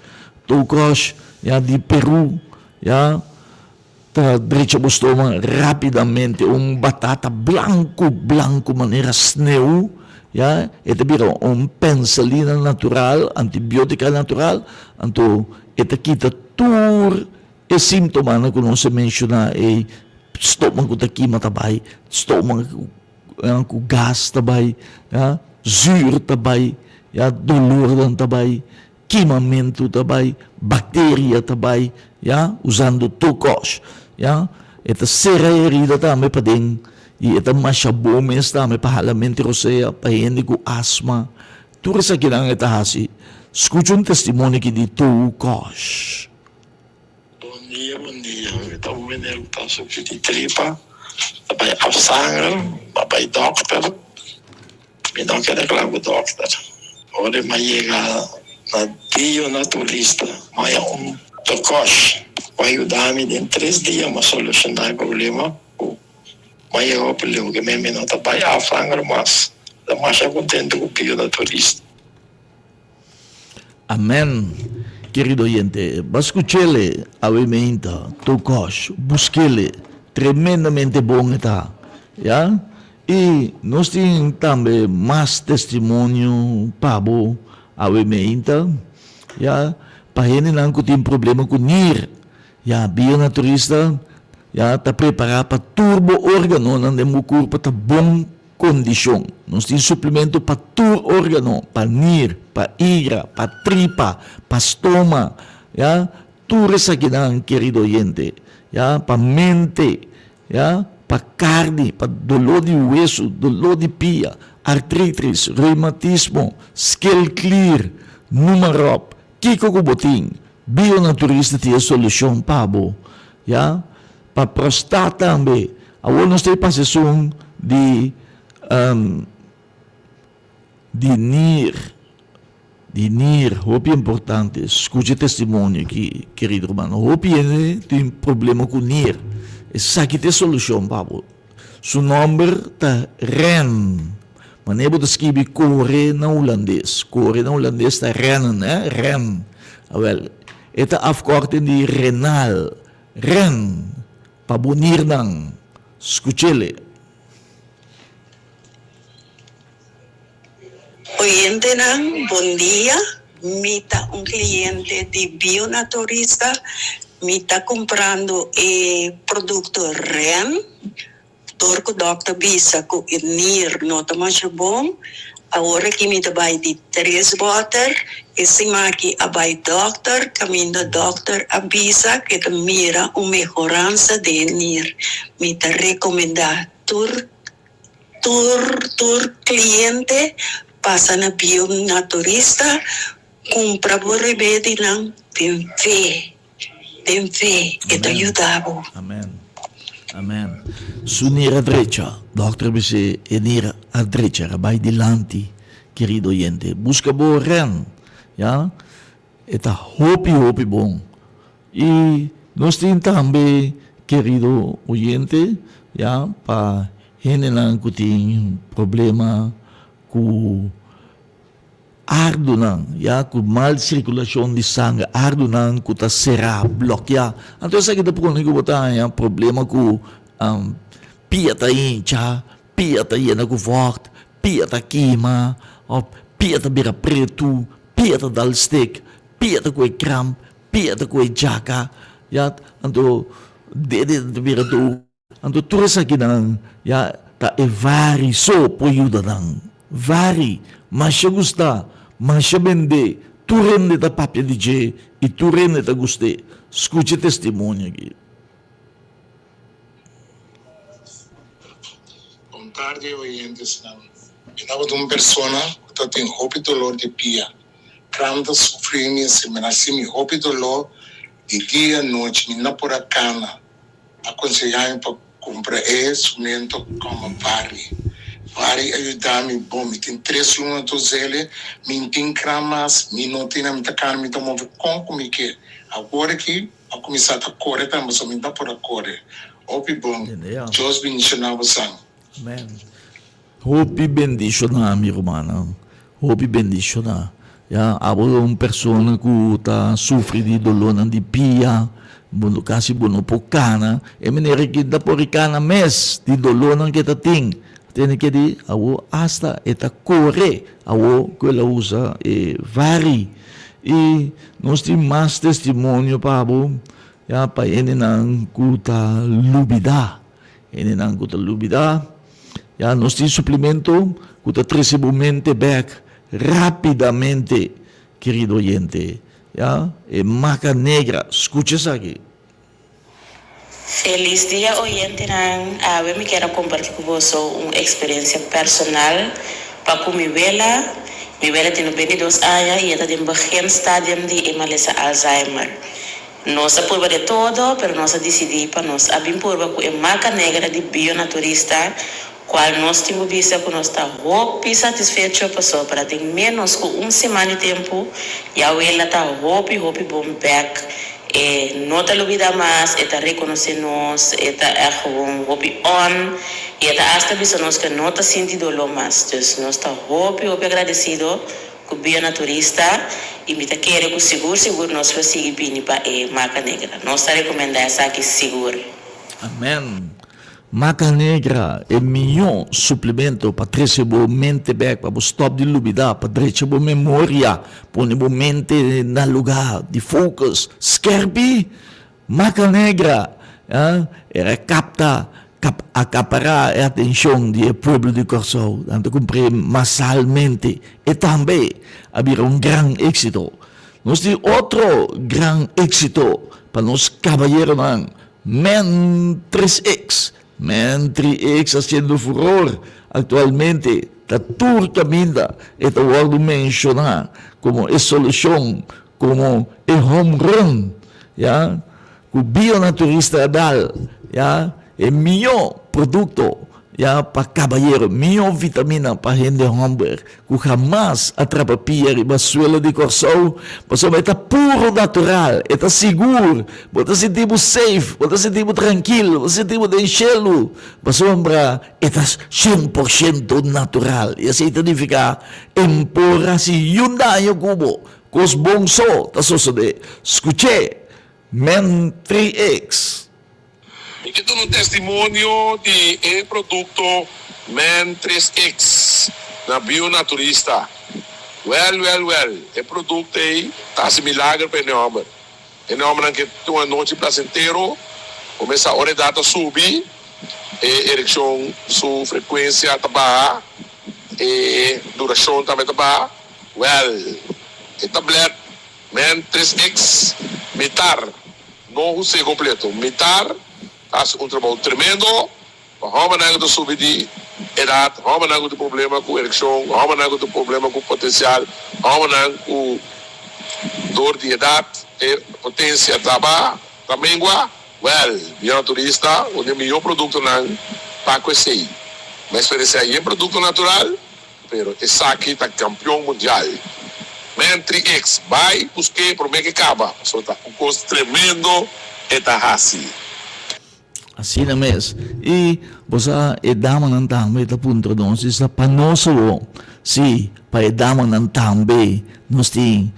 Tocosh, já, de Peru, já, tá direito ao estômago rapidamente, batata branco, maneira sneu, já, eta bira penicilina natural, antibiótica natural, então, eta quita tudo e sintoma que nós mencionamos, e estômago daqui também, estômago com gás também, já, zuro também, já, dolor também, queimamento também, bactéria também, já, usando Tocosh, já, eta serra herida também para dentro. E ito masyabo mes também para halamente roseia, para hindi ko asma. Turas sa kinang itahasi. Escucha un testimonio que de Tocosh. Bom dia. Então, o menino está sobre de tripa, vai ao sangue, vai doctor, me não quer reclamar o doctor. Ora, mas chega na bionaturista, mas Tocosh vai ajudar-me em 3 dias a solucionar o problema. Mas eu aprendi que mesmo não está bem a sangue, mas eu mais contente com o bionaturista. Amén. Querido oyente, escuchele a vementa, Tocosh, busquele, tremendamente bom está, ya? E nós temos também mais testemunho pabo a meinta, ya para ele não tem problema com NIR, ya bionaturista, ya tá preparado para turbo órgano, não tem o corpo tá bom condição. Nós temos suplemento para turbo órgano, para NIR, para ira, para tripa, para estômago, ya tudo isso aqui não, querido oyente, ya para mente, ya para carne, para dolor de hueso, dolor de pia, artritis, reumatismo, skill clear, numerop, kiko kuboting, bionaturista tem solução pabo, ya, para prostata também, agora nós temos a sessão de NIR, hope importante, escute testemunho aqui, querido irmão, hope ele tem problema com NIR, essa aqui tem solução, pabo. Seu nome tá REN. Mas eu vou escrever Core na holandês. Core na holandês tá REN, né? REN. Well, esta afkorting de renal. REN. Pabunir nang. Escúchele. Oyente nang, bom dia. Mita um cliente de bionaturista. Me está comprando produto REN, torco Dr. Bisa com NIR, nota mais bom. Agora que me vai de 3 botas, esse maqui abai doctor, caminho doctor Abisa, que mira uma melhorança de NIR. Me está recomendar tur cliente, passa na bionaturista, compra por remédio não, tem fé. Tem fé, que te ajudava. Amém. Amém. Sunira derecha, Dr. BC, enira a derecha, vai dilante, querido oyente. Busca boa REN, ya? Eta hopi bom. E nós temos também, querido oyente, ya, para generar que tem problema com ardo não, ya, com mal circulação de sangue, ardo não, que está será, bloquear. Então, essa aqui está por que botar, ya, problema com pia tá incha, pia tá indo com forte, pia tá queima, pia tá vira preto, pia tá dal stick, pia tá com cramp, pia tá com jaca, ya, então, dede vira do, então, tudo isso aqui não, ya, tá vari só por ajuda não, vari, mas se gostar, mas se vender, tu rende da papia DJ e tu rende da gostei. Escute testemunho aqui. Boa tarde, oyentes. Eu sou uma pessoa que tem roupa dolor de pia. Quando sofri se me nasci me roupa dolor de dia e noite, não por a cana. Aconselhar para comprar instrumento como pare. Vari ajudar-me, bom, me tem 3 lunas ele, me tem cramas, me não tem muita carne, me tomo como que agora que a começar a correr, também só me dá por a correr. Opi bom, Deus bendicionar você. Amém. Hope bendicionar, minha irmã. Hope bendicionar. Já, há uma pessoa que está sofrendo de dolor de pia, quando quase não por cana, é maneira que dá por cana mês de dolor que está tem. Tem que dizer, hasta eta corre, que ela usa vari. E nós temos mais testemunho para ele não cuta lubida. Ele não cuta lubida. Já nós temos suplemento, cuta trecibomente back rapidamente, querido oyente. Já, maca negra, escucha isso aqui. Feliz dia, oyente. Eu me quero compartilhar com você uma experiência personal para com minha vela. Minha vela tem 22 anos e está em um estádio de emalesa Alzheimer. Nós apurba de todo, mas nós decidimos para nós abrir por com a marca negra de bionaturista, qual nós temos visto que nós está muito satisfeito para ter menos que uma semana de tempo e a vela está muito bom back. Não te olvida mais, está reconhecendo-nos, está on, e está hasta visto-nos que não está sentindo dolor mais. Então, nós estamos muito agradecidos com o bionaturista e me quer que seguro nós vamos seguir bem para a marca negra. Nós recomendamos essa aqui seguro. Amém. Maca negra é melhor suplemento para trazer boa mente back, para stop de lubida, para trazer boa memória, pôr boa mente no lugar de focus. Skerbi, maca negra, era acaparar a atenção do povo de Corsol, tanto cumprir massalmente, e também havia grande êxito. Nós temos outro grande êxito para nós caballeros Man 3X. Man 3X haciendo furor actualmente. La turca minda esta word mencionar como a solução, como a home run, ya, o bionaturista dal, ya, é melhor produto, ya, para caballero, melhor vitamina para gente homem, que jamais atrapa pia e basuela de Corsol, mas é puro natural, é seguro, você sentimos safe, você sentimos tranquilo, você sentimos de enchê-lo, mas é 100% natural, e assim significa empurra se Hyundai o cubo, cos bongso, tá sucede, escute, Man 3X. Ito no testimonio di produto Man 3X na bionaturista. Well. E produto aí tá se milagre para o homem. O homem que tem uma noite placentero, começa a hora data subir, e ereção sua frequência tá baixa, e duração também tá baixa. Well, e tablet Man 3X mitar, não usei completo, mitar. Faz trabalho tremendo, homem não tem subir de idade, homem não tem problema com ereção, homem não tem problema com potencial, homem não com dor de idade, potência trabalho, também igual, bionaturista, o melhor produto não para conhecer. Mas experiência é produto natural, mas esse aqui está campeão mundial. Man 3X, vai buscar por meio que acaba, só está um custo tremendo, está assim. Assim mesmo. E você é dama ng também da punto nós isa panoso si pa é dama ng também nós tem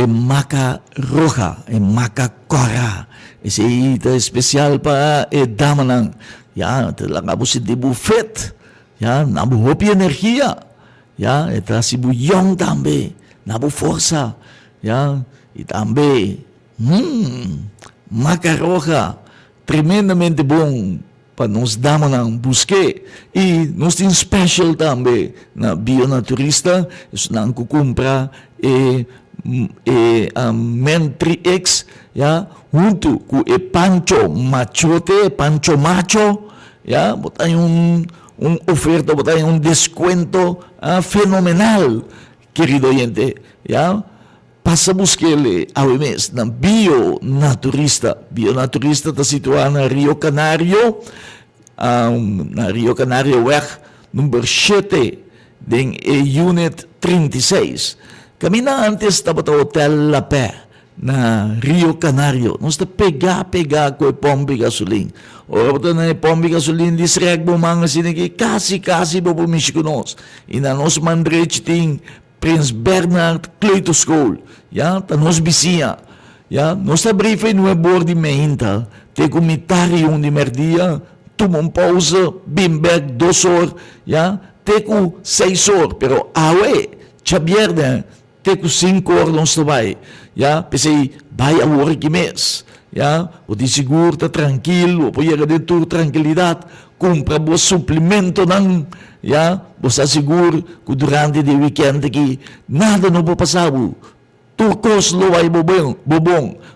maca roja, maca cora. Esse é especial para é dama ng ya talaga si di buffet ya nabuhopi energia ya eta si buyong também nabu força ya e também maca roja tremendamente bom para nós damos ng busque e nós temos special também na bionaturista isso nang kukumpra Man 3X ya junto com pancho macho ya botar oferta botar descuento fenomenal querido oyente ya passa buscar-lhe ao mês na bionaturista. Bionaturista está situado na Rio Canário, Weg, número 7, em Unit 36. Camina antes estava o Hotel La Pé, na Rio Canário. Nós está pegar com a pompa de gasolina. Ora, bota na pompa de gasolina, disreg mo mga sinigi, kasi babumishi ko nos. E na nos mandrech ting Prince Bernard Clayton School, ya, tanos bisia, ya, nossa briefing não é bordo meinta, te comitari de merdia, tomam pausa, bimbeg 2 horas, ya, te com 6 horas, pero awe, chabierda, te com 5 horas não se vai, ya, pensei, vai a hora que mês, ya, o de seguro, tá tranquilo, pode ir dentro tranquilidade, compra bom suplemento não, ya, você seguro que durante o weekend aqui nada não vai passar, turcos lo vai bobong,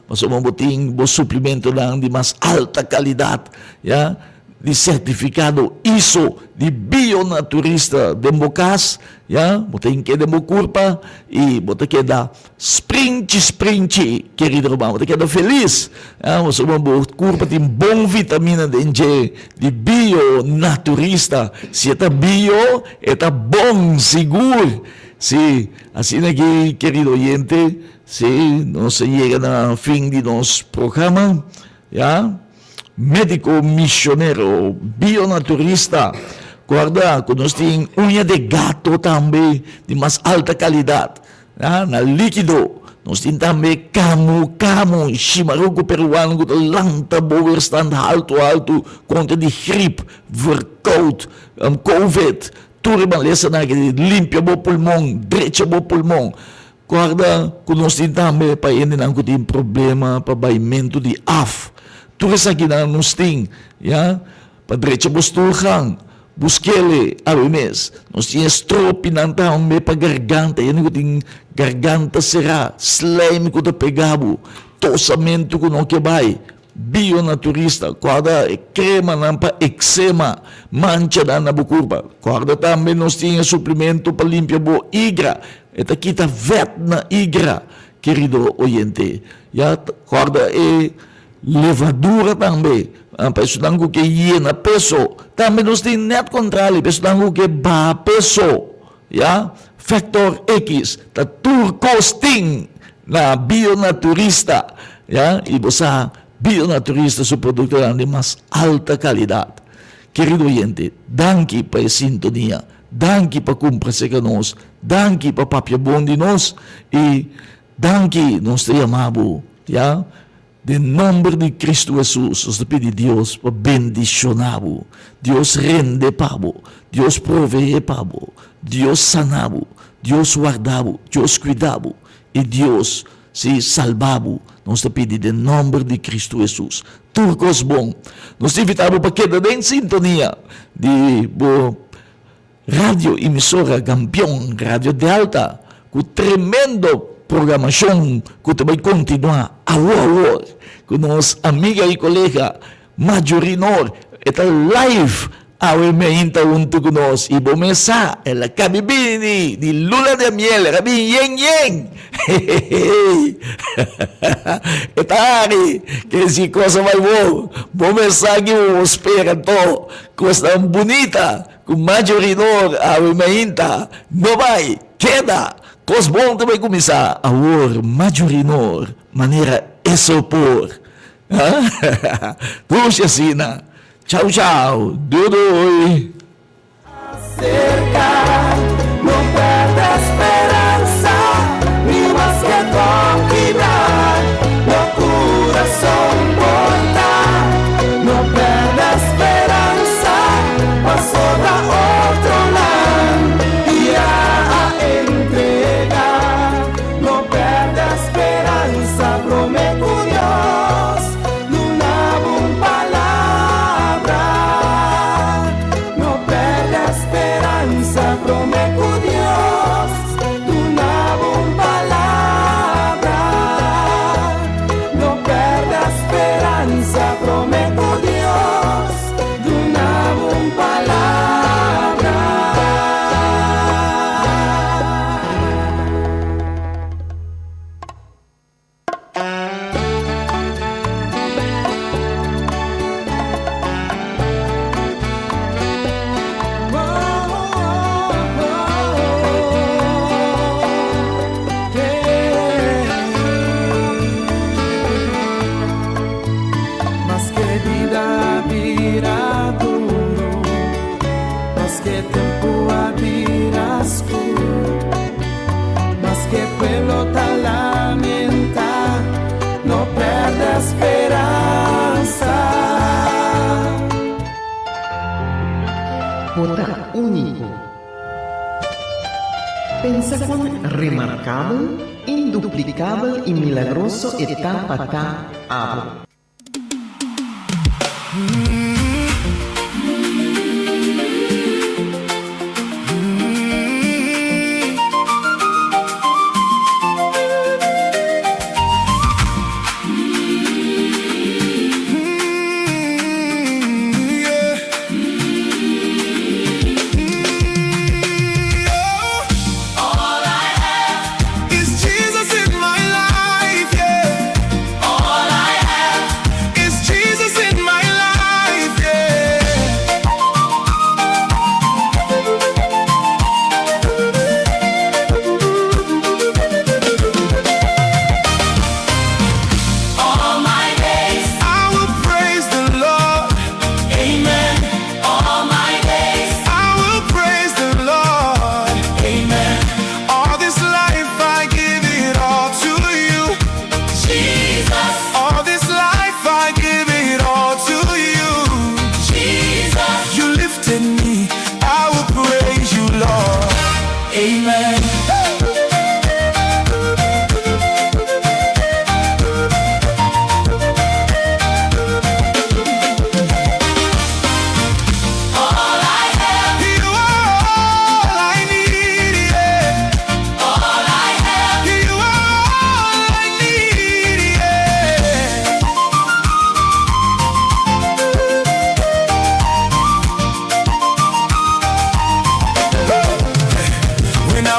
mas vamos botar bom suplemento não de mais alta qualidade, ya, de certificado ISO de bionaturista de Bocas, ya, botar que de curpa e botar que da sprint, querido irmão, botar que da feliz, ya, você vamos curpa tem bom vitamina de bionaturista, se é bio, é bom, seguro, se assim aqui, querido oyente, se nós chega no fim de nosso programa, ya, médico missionário, bionaturista, guarda, que nós temos unha de gato também, de mais alta qualidade, na líquido, Nós temos também Camu, chimaruco peruano, que lanta boer stand alto contra de gripe, verkoud, COVID, turma lesa na que limpia bo pulmão, drecha bo pulmão. Guarda, que nós temos também para ele não tem problema para baimento de af. Tudo isso aqui nós temos, ya, para drecha bo stulgang. Buskele, mes. Nós tínhamos estrope também para garganta. Yan ko garganta será. Slime ko da pegabo. Tosamento ko no kebay. Bionaturista. Quadra crema para eczema. Mancha na bukurba. Quadra também nós tínhamos suplemento para limpia bo igra. Eta kita vet na igra. Querido oyente. Ya, quadra levadura também. Pessoal que iena peso, também nós temos net controle, pessoal que ba peso, ya, factor X, ta turcosting na bionaturista, ya, e você bionaturista seu produto é de mais alta qualidade. Querido oyente, danke para a sintonia, danke para cumprir com nós, danke para papia bom de nós e danke nós te amamos, ya. De nome de Cristo Jesus, nós pedimos a Deus para bendicionar-vos. Deus rende para vos, Deus provee para vos, Deus sanar-vos, Deus guardar-vos, Deus cuidar-vos e Deus se salvar-vos. Nós pedimos em nome de Cristo Jesus. Turcos bom, nós invitamos para quedar em sintonia de rádio emissora campeão, Rádio Delta, com tremendo programação que também continua agora com nossa amiga e colega Majorinor. Esta live awalmente junto conosco e começar ela cabibini de lula de miel, rabi yeng. Esta ari que se coisa vai bom, começar que o espera to, coisa bonita, com Majorinor awalmente não vai queda. Cos bom também começar a ouvir Majorinor, maneira isopor. Puxa sina. Tchau, tchau. Dudoi. Cerca, não perde a esperança, ni más que conquistar, no coração portar, não perde a esperança, passou da outro lado, e a entregar, não perde a esperança, prometo Deus, numa boa palavra, não perde a esperanza, prometo Dios, una buena palabra, no perde a esperanza, prometo Dios, una buena palabra. Mas que vida vira duro, mas que tempo vira escuro, mas que pueblo te lamenta, no perde a esperanza. Poder único. Pensa con remarcável, induplicável e milagroso etapa tá abo. Is Jesus in my life, yeah. All I have is Jesus in my life. Amen.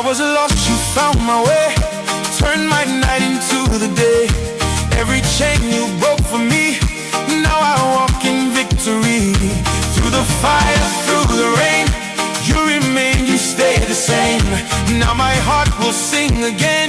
Was lost, you found my way. Turned my night into the day. Every chain you broke for me. Now I walk in victory. Through the fire, through the rain, you remain, you stay the same. Now my heart will sing again.